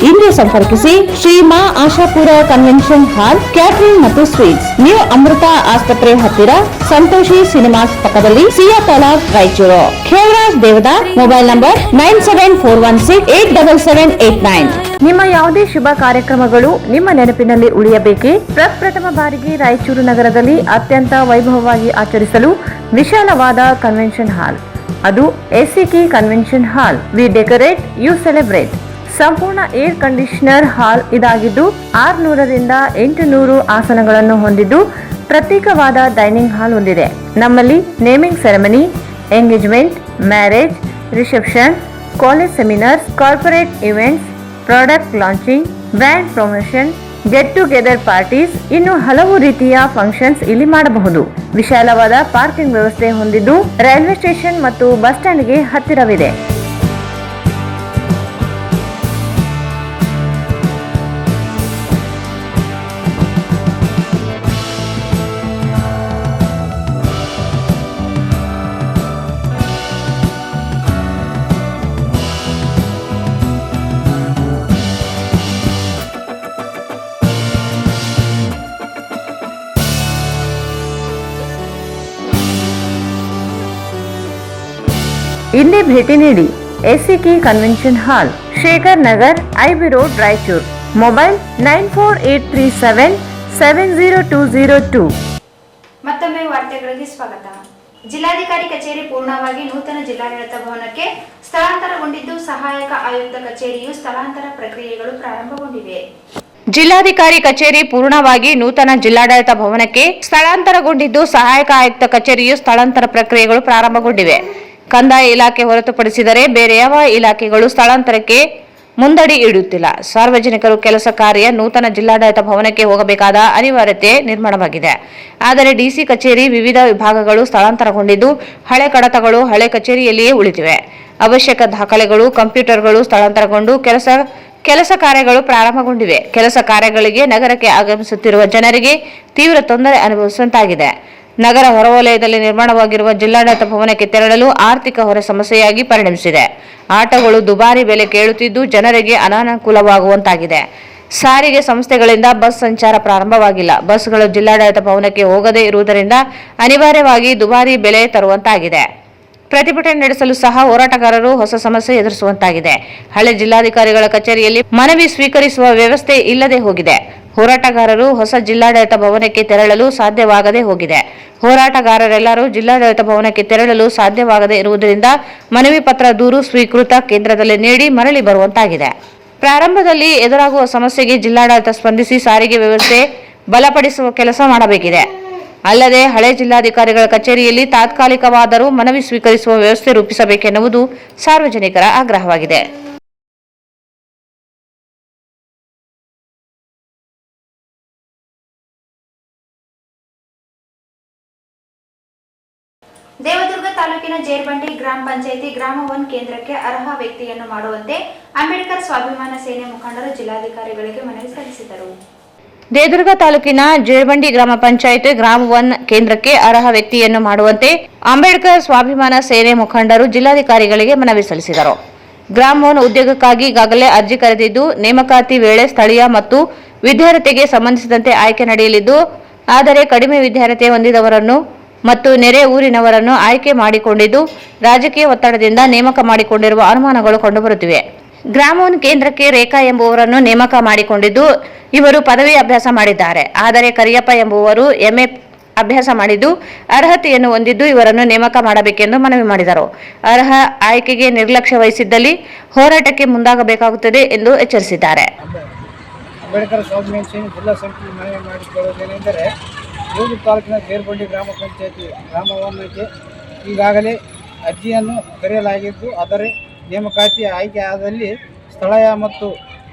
ಇಂದು ಸಂಪರ್ಕಿಸಿ Shri Maa Ashapura convention hall catering ಮತ್ತು ಸ್ವೀಟ್ಸ್, ನ್ಯೂ ಅಮೃತ ಆಸ್ಪತ್ರೆ ಹತ್ತಿರ, ಸಂತೋಷಿ ಸಿನಿಮಾಸ್ ಪಕ್ಕದಲ್ಲಿ, ಸಿಯಾ ತಾಲಾಬ್, ರಾಯಚೂರು. Khevraj Devda, mobile number 9741687789. ನಿಮ್ಮ ಯಾವುದೇ ಶುಭ ಕಾರ್ಯಕ್ರಮಗಳು ನಿಮ್ಮ ನೆನಪಿನಲ್ಲಿ ಉಳಿಯಬೇಕೇ? ಪ್ರಪ್ರಥಮ ಬಾರಿಗೆ ರಾಯಚೂರು ನಗರದಲ್ಲಿ ಅತ್ಯಂತ ವೈಭವವಾಗಿ ಆಚರಿಸಲು ವಿಶಾಲವಾದ ಕನ್ವೆನ್ಷನ್ ಹಾಲ್, ಅದು ACK convention hall. We decorate, you celebrate. ಸಂಪೂರ್ಣ ಏರ್ ಕಂಡೀಷನರ್ ಹಾಲ್ ಇದಾಗಿದ್ದು 600ರಿಂದ 800 ಆಸನಗಳನ್ನು ಹೊಂದಿದ್ದು ಪ್ರತ್ಯೇಕವಾದ ಡೈನಿಂಗ್ ಹಾಲ್ ಹೊಂದಿದೆ. ನಮ್ಮಲ್ಲಿ naming ceremony, engagement, marriage, reception, college seminars, corporate events, product launching, brand promotion, get together parties, ಇನ್ನು ಹಲವು ರೀತಿಯ ಫಂಕ್ಷನ್ಸ್ ಇಲ್ಲಿ ಮಾಡಬಹುದು. ವಿಶಾಲವಾದ ಪಾರ್ಕಿಂಗ್ ವ್ಯವಸ್ಥೆ ಹೊಂದಿದ್ದು ರೈಲ್ವೆ ಸ್ಟೇಷನ್ ಮತ್ತು ಬಸ್ ಸ್ಟ್ಯಾಂಡ್ಗೆ ಹತ್ತಿರವಿದೆ. ಇಂದೇ ಭೇಟಿ ನೀಡಿ. ಎಸಿಕೆ ಕನ್ವೆನ್ಷನ್ ಹಾಲ್, Shekhar Nagar, IB road, Raichur. Mobile 9483770202. ಮತ್ತೊಮ್ಮೆ ವಾರ್ತೆಗಳಿಗೆ ಸ್ವಾಗತ. ಜಿಲ್ಲಾಧಿಕಾರಿ ಕಚೇರಿ ಪೂರ್ಣವಾಗಿ ನೂತನ ಜಿಲ್ಲಾಡಳಿತ ಭವನಕ್ಕೆ ಸ್ಥಳಾಂತರಗೊಂಡಿದ್ದು, ಸಹಾಯಕ ಆಯುಕ್ತ ಕಚೇರಿಯು ಸ್ಥಳಾಂತರ ಪ್ರಕ್ರಿಯೆಗಳು ಪ್ರಾರಂಭಗೊಂಡಿವೆ. ಜಿಲ್ಲಾಧಿಕಾರಿ ಕಚೇರಿ ಪೂರ್ಣವಾಗಿ ನೂತನ ಜಿಲ್ಲಾಡಳಿತ ಭವನಕ್ಕೆ ಸ್ಥಳಾಂತರಗೊಂಡಿದ್ದು, ಸಹಾಯಕ ಆಯುಕ್ತ ಕಚೇರಿಯು ಸ್ಥಳಾಂತರ ಪ್ರಕ್ರಿಯೆಗಳು ಪ್ರಾರಂಭಗೊಂಡಿವೆ. ಕಂದಾಯ ಇಲಾಖೆ ಹೊರತುಪಡಿಸಿದರೆ ಬೇರೆ ಯಾವ ಇಲಾಖೆಗಳು ಸ್ಥಳಾಂತರಕ್ಕೆ ಮುಂದಡಿ ಇಡುತ್ತಿಲ್ಲ. ಸಾರ್ವಜನಿಕರು ಕೆಲಸ ಕಾರ್ಯ ನೂತನ ಜಿಲ್ಲಾಡಳಿತ ಭವನಕ್ಕೆ ಹೋಗಬೇಕಾದ ಅನಿವಾರ್ಯತೆ ನಿರ್ಮಾಣವಾಗಿದೆ. ಆದರೆ ಡಿಸಿ ಕಚೇರಿ ವಿವಿಧ ವಿಭಾಗಗಳು ಸ್ಥಳಾಂತರಗೊಂಡಿದ್ದು, ಹಳೆ ಕಡತಗಳು ಹಳೆ ಕಚೇರಿಯಲ್ಲಿಯೇ ಉಳಿದಿವೆ. ಅವಶ್ಯಕ ದಾಖಲೆಗಳು, ಕಂಪ್ಯೂಟರ್ಗಳು ಸ್ಥಳಾಂತರಗೊಂಡು ಕೆಲಸ ಕಾರ್ಯಗಳು ಪ್ರಾರಂಭಗೊಂಡಿವೆ. ಕೆಲಸ ಕಾರ್ಯಗಳಿಗೆ ನಗರಕ್ಕೆ ಆಗಮಿಸುತ್ತಿರುವ ಜನರಿಗೆ ತೀವ್ರ ತೊಂದರೆ ಅನುಭವಿಸುವಂತಾಗಿದೆ. ನಗರ ಹೊರವಲಯದಲ್ಲಿ ನಿರ್ಮಾಣವಾಗಿರುವ ಜಿಲ್ಲಾಡಳಿತ ಭವನಕ್ಕೆ ತೆರಳಲು ಆರ್ಥಿಕ ಹೊರೆ ಸಮಸ್ಯೆಯಾಗಿ ಪರಿಣಮಿಸಿದೆ. ಆಟೋಗಳು ದುಬಾರಿ ಬೆಲೆ ಕೇಳುತ್ತಿದ್ದು ಜನರಿಗೆ ಅನಾನುಕೂಲವಾಗುವಂತಾಗಿದೆ. ಸಾರಿಗೆ ಸಂಸ್ಥೆಗಳಿಂದ ಬಸ್ ಸಂಚಾರ ಪ್ರಾರಂಭವಾಗಿಲ್ಲ. ಬಸ್ಗಳು ಜಿಲ್ಲಾಡಳಿತ ಭವನಕ್ಕೆ ಹೋಗದೇ ಇರುವುದರಿಂದ ಅನಿವಾರ್ಯವಾಗಿ ದುಬಾರಿ ಬೆಲೆ ತರುವಂತಾಗಿದೆ. ಪ್ರತಿಭಟನೆ ನಡೆಸಲು ಸಹ ಹೋರಾಟಗಾರರು ಹೊಸ ಸಮಸ್ಯೆ ಎದುರಿಸುವಂತಾಗಿದೆ. ಹಳೆ ಜಿಲ್ಲಾಧಿಕಾರಿಗಳ ಕಚೇರಿಯಲ್ಲಿ ಮನವಿ ಸ್ವೀಕರಿಸುವ ವ್ಯವಸ್ಥೆ ಇಲ್ಲದೆ ಹೋಗಿದೆ. ಹೋರಾಟಗಾರರು ಹೊಸ ಜಿಲ್ಲಾಡಳಿತ ಭವನಕ್ಕೆ ತೆರಳಲು ಸಾಧ್ಯವಾಗದೆ ಹೋಗಿದೆ. ಹೋರಾಟಗಾರರೆಲ್ಲರೂ ಜಿಲ್ಲಾಡಳಿತ ಭವನಕ್ಕೆ ತೆರಳಲು ಸಾಧ್ಯವಾಗದೆ ಇರುವುದರಿಂದ ಮನವಿ ಪತ್ರ ದೂರು ಸ್ವೀಕೃತ ಕೇಂದ್ರದಲ್ಲಿ ನೀಡಿ ಮರಳಿ ಬರುವಂತಾಗಿದೆ. ಪ್ರಾರಂಭದಲ್ಲಿ ಎದುರಾಗುವ ಸಮಸ್ಯೆಗೆ ಜಿಲ್ಲಾಡಳಿತ ಸ್ಪಂದಿಸಿ ಸಾರಿಗೆ ವ್ಯವಸ್ಥೆ ಬಲಪಡಿಸುವ ಕೆಲಸ ಮಾಡಬೇಕಿದೆ. ಅಲ್ಲದೆ ಹಳೆ ಜಿಲ್ಲಾಧಿಕಾರಿಗಳ ಕಚೇರಿಯಲ್ಲಿ ತಾತ್ಕಾಲಿಕವಾದರೂ ಮನವಿ ಸ್ವೀಕರಿಸುವ ವ್ಯವಸ್ಥೆ ರೂಪಿಸಬೇಕೆನ್ನುವುದು ಸಾರ್ವಜನಿಕರ ಆಗ್ರಹವಾಗಿದೆ. ದೇವದುರ್ಗ ತಾಲೂಕಿನ ಜೇರ್ಬಂಡಿ ಗ್ರಾಮ ಪಂಚಾಯಿತಿ ಗ್ರಾಮ 1 ಕೇಂದ್ರಕ್ಕೆ ಅರ್ಹ ವ್ಯಕ್ತಿಯನ್ನು ಮಾಡುವಂತೆ ಅಂಬೇಡ್ಕರ್ ಸ್ವಾಭಿಮಾನ ಸೇನೆ ಮುಖಂಡರು ಜಿಲ್ಲಾಧಿಕಾರಿಗಳಿಗೆ ಮನವಿ ಸಲ್ಲಿಸಿದರು. ದೇವದುರ್ಗ ತಾಲೂಕಿನ ಜೇರ್ಬಂಡಿ ಗ್ರಾಮ ಪಂಚಾಯಿತಿ ಗ್ರಾಮ 1 ಕೇಂದ್ರಕ್ಕೆ ಅರ್ಹ ವ್ಯಕ್ತಿಯನ್ನು ಮಾಡುವಂತೆ ಅಂಬೇಡ್ಕರ್ ಸ್ವಾಭಿಮಾನ ಸೇನೆ ಮುಖಂಡರು ಜಿಲ್ಲಾಧಿಕಾರಿಗಳಿಗೆ ಮನವಿ ಸಲ್ಲಿಸಿದರು. ಗ್ರಾಮ 1 ಉದ್ಯೋಗಕ್ಕಾಗಿ ಈಗಾಗಲೇ ಅರ್ಜಿ ಕರೆದಿದ್ದು, ನೇಮಕಾತಿ ವೇಳೆ ಸ್ಥಳೀಯ ಮತ್ತು ವಿದ್ಯಾರ್ಥಿಗೆ ಸಂಬಂಧಿಸಿದಂತೆ ಆಯ್ಕೆ ನಡೆಯಲಿದ್ದು, ಆದರೆ ಕಡಿಮೆ ವಿದ್ಯಾರ್ಥಿ ಹೊಂದಿದವರನ್ನು ಮತ್ತು ನೆರೆ ಊರಿನವರನ್ನು ಆಯ್ಕೆ ಮಾಡಿಕೊಂಡಿದ್ದು, ರಾಜಕೀಯ ಒತ್ತಡದಿಂದ ನೇಮಕ ಮಾಡಿಕೊಂಡಿರುವ ಅನುಮಾನಗಳು ಕಂಡುಬರುತ್ತಿವೆ. ಗ್ರಾಮ 1 ಕೇಂದ್ರಕ್ಕೆ ರೇಖಾ ಎಂಬುವರನ್ನು ನೇಮಕ ಮಾಡಿಕೊಂಡಿದ್ದು, ಇವರು ಪದವಿ ಅಭ್ಯಾಸ ಮಾಡಿದ್ದಾರೆ. ಆದರೆ ಕರಿಯಪ್ಪ ಎಂಬುವರು MA ಅಭ್ಯಾಸ ಮಾಡಿದ್ದು ಅರ್ಹತೆಯನ್ನು ಹೊಂದಿದ್ದು ಇವರನ್ನು ನೇಮಕ ಮಾಡಬೇಕೆಂದು ಮನವಿ ಮಾಡಿದರು. ಅರ್ಹ ಆಯ್ಕೆಗೆ ನಿರ್ಲಕ್ಷ್ಯ ವಹಿಸಿದ್ದಲ್ಲಿ ಹೋರಾಟಕ್ಕೆ ಮುಂದಾಗಬೇಕಾಗುತ್ತದೆ ಎಂದು ಎಚ್ಚರಿಸಿದ್ದಾರೆ. ಅಂಬೇಡ್ಕರ್ ಸ್ವಾಭಿಮಾನಿ ಜಿಲ್ಲಾ ಸಮಿತಿ ಮನವಿ ಮಾಡಿಕೊಳ್ಳುವುದೇನೆಂದರೆ ದೇವದುರ್ಗ ತಾಲೂಕಿನ ಬೇರ್ಬಂಡಿ ಗ್ರಾಮ ಪಂಚಾಯತಿ ಗ್ರಾಮವನ್ನಕ್ಕೆ ಈಗಾಗಲೇ ಅರ್ಜಿಯನ್ನು ಕರೆಯಲಾಗಿದ್ದು ಅದರ ನೇಮಕಾತಿ ಆಯ್ಕೆ ಆದಲ್ಲಿ ಸ್ಥಳೀಯ ಮತ್ತು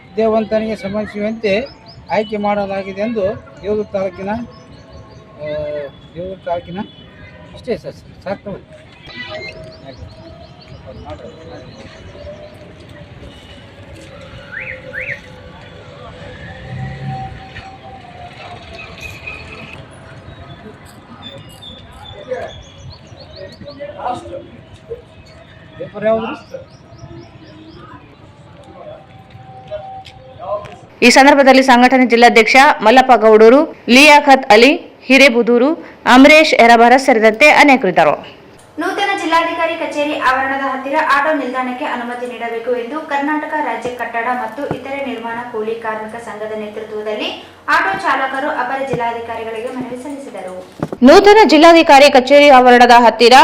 ವಿದ್ಯಾವಂತನಿಗೆ ಸಂಬಂಧಿಸುವಂತೆ ಆಯ್ಕೆ ಮಾಡಲಾಗಿದೆ ಎಂದು ದೇವದುರ್ಗ ತಾಲೂಕಿನ ಇಷ್ಟೇ ಸರ್ ಸಾಕು. ಈ ಸಂದರ್ಭದಲ್ಲಿ ಸಂಘಟನೆ ಜಿಲ್ಲಾಧ್ಯಕ್ಷ ಮಲ್ಲಪ್ಪ ಗೌಡೂರು, ಲಿಯಾಖತ್ ಅಲಿ, ಹಿರೇಬುದೂರು, ಅಮರೇಶ್ ಎರಬರ ಸೇರಿದಂತೆ ಅನೇಕರಿದ್ದರು. ನೂತನ ಜಿಲ್ಲಾಧಿಕಾರಿ ಕಚೇರಿ ಆವರಣದ ಹತ್ತಿರ ಆಟೋ ನಿಲ್ದಾಣಕ್ಕೆ ಅನುಮತಿ ನೀಡಬೇಕು ಎಂದು ಕರ್ನಾಟಕ ರಾಜ್ಯ ಕಟ್ಟಡ ಮತ್ತು ಇತರೆ ನಿರ್ಮಾಣ ಕೂಲಿ ಕಾರ್ಮಿಕ ಸಂಘದ ನೇತೃತ್ವದಲ್ಲಿ ಆಟೋ ಚಾಲಕರು ಅಪರ ಜಿಲ್ಲಾಧಿಕಾರಿಗಳಿಗೆ ಮನವಿ ಸಲ್ಲಿಸಿದರು. ನೂತನ ಜಿಲ್ಲಾಧಿಕಾರಿ ಕಚೇರಿ ಆವರಣದ ಹತ್ತಿರ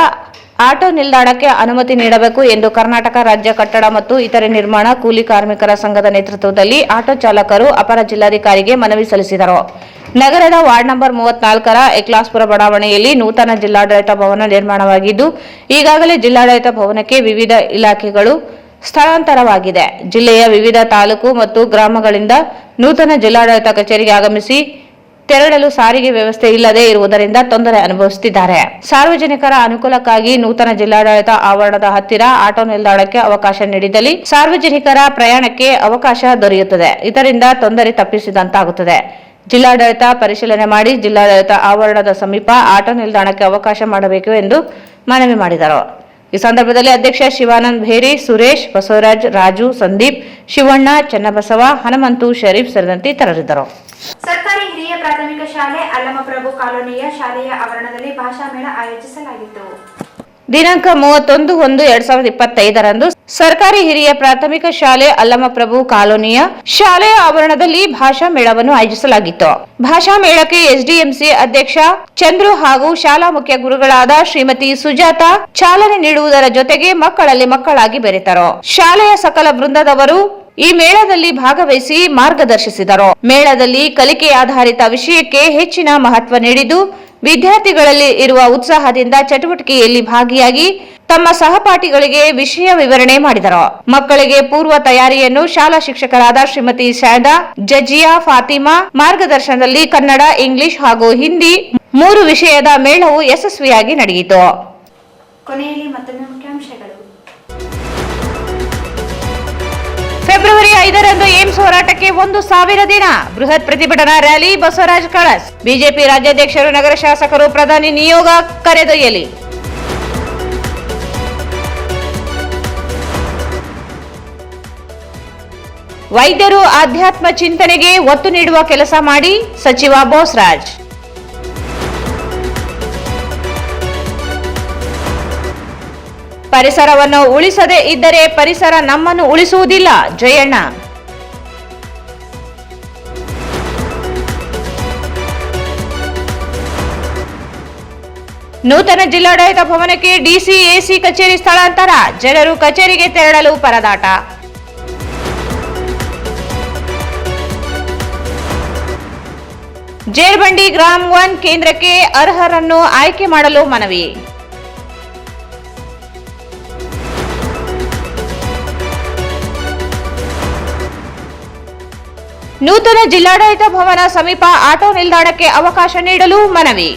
ಆಟೋ ನಿಲ್ದಾಣಕ್ಕೆ ಅನುಮತಿ ನೀಡಬೇಕು ಎಂದು ಕರ್ನಾಟಕ ರಾಜ್ಯ ಕಟ್ಟಡ ಮತ್ತು ಇತರೆ ನಿರ್ಮಾಣ ಕೂಲಿ ಕಾರ್ಮಿಕರ ಸಂಘದ ನೇತೃತ್ವದಲ್ಲಿ ಆಟೋ ಚಾಲಕರು ಅಪರ ಜಿಲ್ಲಾಧಿಕಾರಿಗೆ ಮನವಿ ಸಲ್ಲಿಸಿದರು. ನಗರದ ವಾರ್ಡ್ ನಂಬರ್ 34ರ ಎಕ್ಲಾಸ್ಪುರ ಬಡಾವಣೆಯಲ್ಲಿ ನೂತನ ಜಿಲ್ಲಾಡಳಿತ ಭವನ ನಿರ್ಮಾಣವಾಗಿದ್ದು ಈಗಾಗಲೇ ಜಿಲ್ಲಾಡಳಿತ ಭವನಕ್ಕೆ ವಿವಿಧ ಇಲಾಖೆಗಳು ಸ್ಥಳಾಂತರವಾಗಿದೆ. ಜಿಲ್ಲೆಯ ವಿವಿಧ ತಾಲೂಕು ಮತ್ತು ಗ್ರಾಮಗಳಿಂದ ನೂತನ ಜಿಲ್ಲಾಡಳಿತ ಕಚೇರಿಗೆ ಆಗಮಿಸಿ ತೆರಳಲು ಸಾರಿಗೆ ವ್ಯವಸ್ಥೆ ಇಲ್ಲದೆ ಇರುವುದರಿಂದ ತೊಂದರೆ ಅನುಭವಿಸುತ್ತಿದ್ದಾರೆ. ಸಾರ್ವಜನಿಕರ ಅನುಕೂಲಕ್ಕಾಗಿ ನೂತನ ಜಿಲ್ಲಾಡಳಿತ ಆವರಣದ ಹತ್ತಿರ ಆಟೋ ನಿಲ್ದಾಣಕ್ಕೆ ಅವಕಾಶ ನೀಡಿದಲ್ಲಿ ಸಾರ್ವಜನಿಕರ ಪ್ರಯಾಣಕ್ಕೆ ಅವಕಾಶ ದೊರೆಯುತ್ತದೆ. ಇದರಿಂದ ತೊಂದರೆ ತಪ್ಪಿಸಿದಂತಾಗುತ್ತದೆ. ಜಿಲ್ಲಾಡಳಿತ ಪರಿಶೀಲನೆ ಮಾಡಿ ಜಿಲ್ಲಾಡಳಿತ ಆವರಣದ ಸಮೀಪ ಆಟೋ ನಿಲ್ದಾಣಕ್ಕೆ ಅವಕಾಶ ಮಾಡಬೇಕು ಎಂದು ಮನವಿ ಮಾಡಿದರು. ಈ ಸಂದರ್ಭದಲ್ಲಿ ಅಧ್ಯಕ್ಷ ಶಿವಾನಂದ್ ಭೇರಿ, ಸುರೇಶ್, ಬಸವರಾಜ್, ರಾಜು, ಸಂದೀಪ್, ಶಿವಣ್ಣ, ಚನ್ನಬಸವ, ಹನುಮಂತು, ಶರೀಫ್ ಸೇರಿದಂತೆ ಇತರರಿದ್ದರು. ಸರ್ಕಾರಿ ಹಿರಿಯ ಪ್ರಾಥಮಿಕ ಶಾಲೆ ಅಲ್ಲಮಪ್ರಭು ಕಾಲೋನಿಯ ಶಾಲೆಯ ಆವರಣದಲ್ಲಿ ಭಾಷಾ ಮೇಳ ಆಯೋಜಿಸಲಾಗಿತ್ತು. ದಿನಾಂಕ 31/1/2025ರಂದು ಸರ್ಕಾರಿ ಹಿರಿಯ ಪ್ರಾಥಮಿಕ ಶಾಲೆ ಅಲ್ಲಮಪ್ರಭು ಕಾಲೋನಿಯ ಶಾಲೆಯ ಆವರಣದಲ್ಲಿ ಭಾಷಾ ಮೇಳವನ್ನು ಆಯೋಜಿಸಲಾಗಿತ್ತು. ಭಾಷಾ ಮೇಳಕ್ಕೆ ಎಸ್ಡಿಎಂಸಿ ಅಧ್ಯಕ್ಷ ಚಂದ್ರು ಹಾಗೂ ಶಾಲಾ ಮುಖ್ಯ ಗುರುಗಳಾದ ಶ್ರೀಮತಿ ಸುಜಾತ ಚಾಲನೆ ನೀಡುವುದರ ಜೊತೆಗೆ ಮಕ್ಕಳಲ್ಲಿ ಮಕ್ಕಳಾಗಿ ಬೆರೆತರು. ಶಾಲೆಯ ಸಕಲ ವೃಂದದವರು ಈ ಮೇಳದಲ್ಲಿ ಭಾಗವಹಿಸಿ ಮಾರ್ಗದರ್ಶಿಸಿದರು. ಮೇಳದಲ್ಲಿ ಕಲಿಕೆ ಆಧಾರಿತ ವಿಷಯಕ್ಕೆ ಹೆಚ್ಚಿನ ಮಹತ್ವ ನೀಡಿದ್ದು ವಿದ್ಯಾರ್ಥಿಗಳಲ್ಲಿ ಇರುವ ಉತ್ಸಾಹದಿಂದ ಚಟುವಟಿಕೆಯಲ್ಲಿ ಭಾಗಿಯಾಗಿ ತಮ್ಮ ಸಹಪಾಠಿಗಳಿಗೆ ವಿಷಯ ವಿವರಣೆ ಮಾಡಿದರು. ಮಕ್ಕಳಿಗೆ ಪೂರ್ವ ತಯಾರಿಯನ್ನು ಶಾಲಾ ಶಿಕ್ಷಕರಾದ ಶ್ರೀಮತಿ ಶಾರದಾ, ಜಜಿಯಾ, ಫಾತಿಮಾ ಮಾರ್ಗದರ್ಶನದಲ್ಲಿ ಕನ್ನಡ, ಇಂಗ್ಲಿಷ್ ಹಾಗೂ ಹಿಂದಿ 3 ವಿಷಯದ ಮೇಳವು ಯಶಸ್ವಿಯಾಗಿ ನಡೆಯಿತು. ಕೊನೆಯಲ್ಲಿ ಮತ್ತೊಮ್ಮೆ ಮುಖ್ಯಾಂಶಗಳು. ಫೆಬ್ರವರಿ 5ರಂದು ಏಮ್ಸ್ ಹೋರಾಟಕ್ಕೆ 1,000 ದಿನ ಬೃಹತ್ ಪ್ರತಿಭಟನಾ ರ್ಯಾಲಿ. ಬಸವರಾಜ್ ಕಳಸ್. ಬಿಜೆಪಿ ರಾಜ್ಯಾಧ್ಯಕ್ಷರು, ನಗರ ಶಾಸಕರು ಪ್ರಧಾನಿ ನಿಯೋಗ ಕರೆದೊಯ್ಯಲಿ. ವೈದ್ಯರು ಆಧ್ಯಾತ್ಮ ಚಿಂತನೆಗೆ ಒತ್ತು ನೀಡುವ ಕೆಲಸ ಮಾಡಿ ಸಚಿವ ಬೋಸರಾಜ್. ಪರಿಸರವನ್ನು ಉಳಿಸದೇ ಇದ್ದರೆ ಪರಿಸರ ನಮ್ಮನ್ನು ಉಳಿಸುವುದಿಲ್ಲ. ಜಯಣ್ಣ. ನೂತನ ಜಿಲ್ಲಾಡಳಿತ ಭವನಕ್ಕೆ ಡಿಸಿ, ಎಸಿ ಕಚೇರಿ ಸ್ಥಳಾಂತರ. ಜನರು ಕಚೇರಿಗೆ ತೆರಳಲು ಪರದಾಟ. ಜೇರ್ಬಂಡಿ ಗ್ರಾಮ 1 ಕೇಂದ್ರಕ್ಕೆ ಅರ್ಹರನ್ನು ಆಯ್ಕೆ ಮಾಡಲು ಮನವಿ. ನೂತನ ಜಿಲ್ಲಾಡಳಿತ ಭವನ ಸಮೀಪ ಆಟೋ ನಿಲ್ದಾಣಕ್ಕೆ ಅವಕಾಶ ನೀಡಲು ಮನವಿ.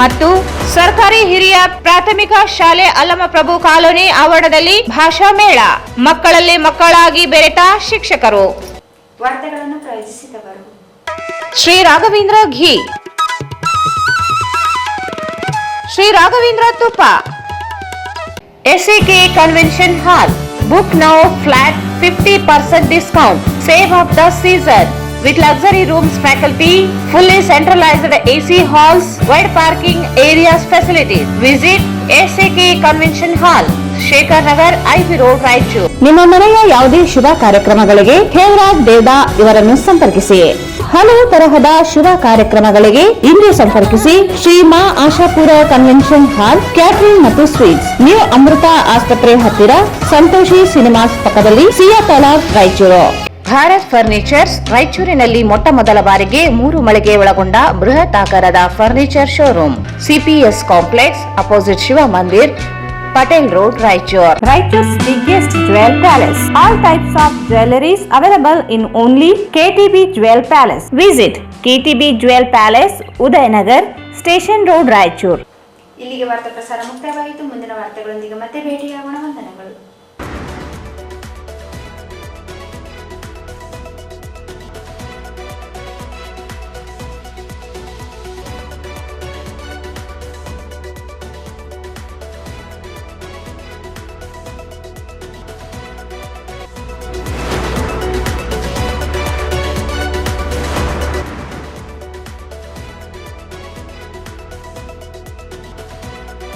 ಮತ್ತು ಸರ್ಕಾರಿ ಹಿರಿಯ ಪ್ರಾಥಮಿಕ ಶಾಲೆ ಅಲ್ಲಮಪ್ರಭು ಕಾಲೋನಿ ಆವರಣದಲ್ಲಿ ಭಾಷಾ ಮೇಳ. ಮಕ್ಕಳಲ್ಲಿ ಮಕ್ಕಳಾಗಿ ಬೆರೆತ ಶಿಕ್ಷಕರು. ವಾರ್ತೆಗಳನ್ನು ಪ್ರಾಯೋಜಿಸಿದವರು ಶ್ರೀ ರಾಘವೇಂದ್ರ ಘೀ, ಶ್ರೀ ರಾಘವೇಂದ್ರ ತುಪ್ಪ, SAK convention hall. Book now, flat 50% discount. Save of the season with luxury rooms, faculty, fully centralized AC halls, wide parking areas, facilities. Visit SAK Convention Hall, Shekhar Nagar, IB road, Raichur. ನಿಮ್ಮ ಮನೆಯ ಯಾವುದೇ ಶುಭ ಕಾರ್ಯಕ್ರಮಗಳಿಗೆ ಹೇಮರಾಜ್ ದೇವದಾ ಇವರನ್ನು ಸಂಪರ್ಕಿಸಿ. ಹಲವು ತರಹದ ಶುಭ ಕಾರ್ಯಕ್ರಮಗಳಿಗೆ ಇಂದು ಸಂಪರ್ಕಿಸಿ Shri Maa Ashapura convention hall, catering ಮತ್ತು ಸ್ವೀಟ್ಸ್, ನ್ಯೂ ಅಮೃತ ಆಸ್ಪತ್ರೆ ಹತ್ತಿರ, ಸಂತೋಷಿ ಸಿನಿಮಾಸ್ ಪಕ್ಕದಲ್ಲಿ, ಸಿಯಾ ತಾಲಾಬ್, ರಾಯಚೂರು. ಭಾರತ್ ಫರ್ನಿಚರ್ಸ್ ರಾಯಚೂರಿನಲ್ಲಿ ಮೊಟ್ಟ ಮೊದಲ ಬಾರಿಗೆ 3 ಮಳಿಗೆ ಒಳಗೊಂಡ ಬೃಹತ್ ಆಕಾರದ furniture showroom, CPS complex opposite Shiva Mandir, Patel road, Raichur. Raichur's biggest jewel palace. All types of jewelries available in only KTB Jewel Palace. Visit KTB Jewel Palace, Udayanagar, Station Road, Raichur. ಇಲ್ಲಿಗೆ ವಾರ್ತಾ ಪ್ರಸಾರ ಮುಕ್ತಾಯವಾಯಿತು. ಮುಂದಿನ ವಾರ್ತೆಗಳೊಂದಿಗೆ ಮತ್ತೆ ಭೇಟಿಯಾಗೋಣ. ವಂದನೆಗಳು.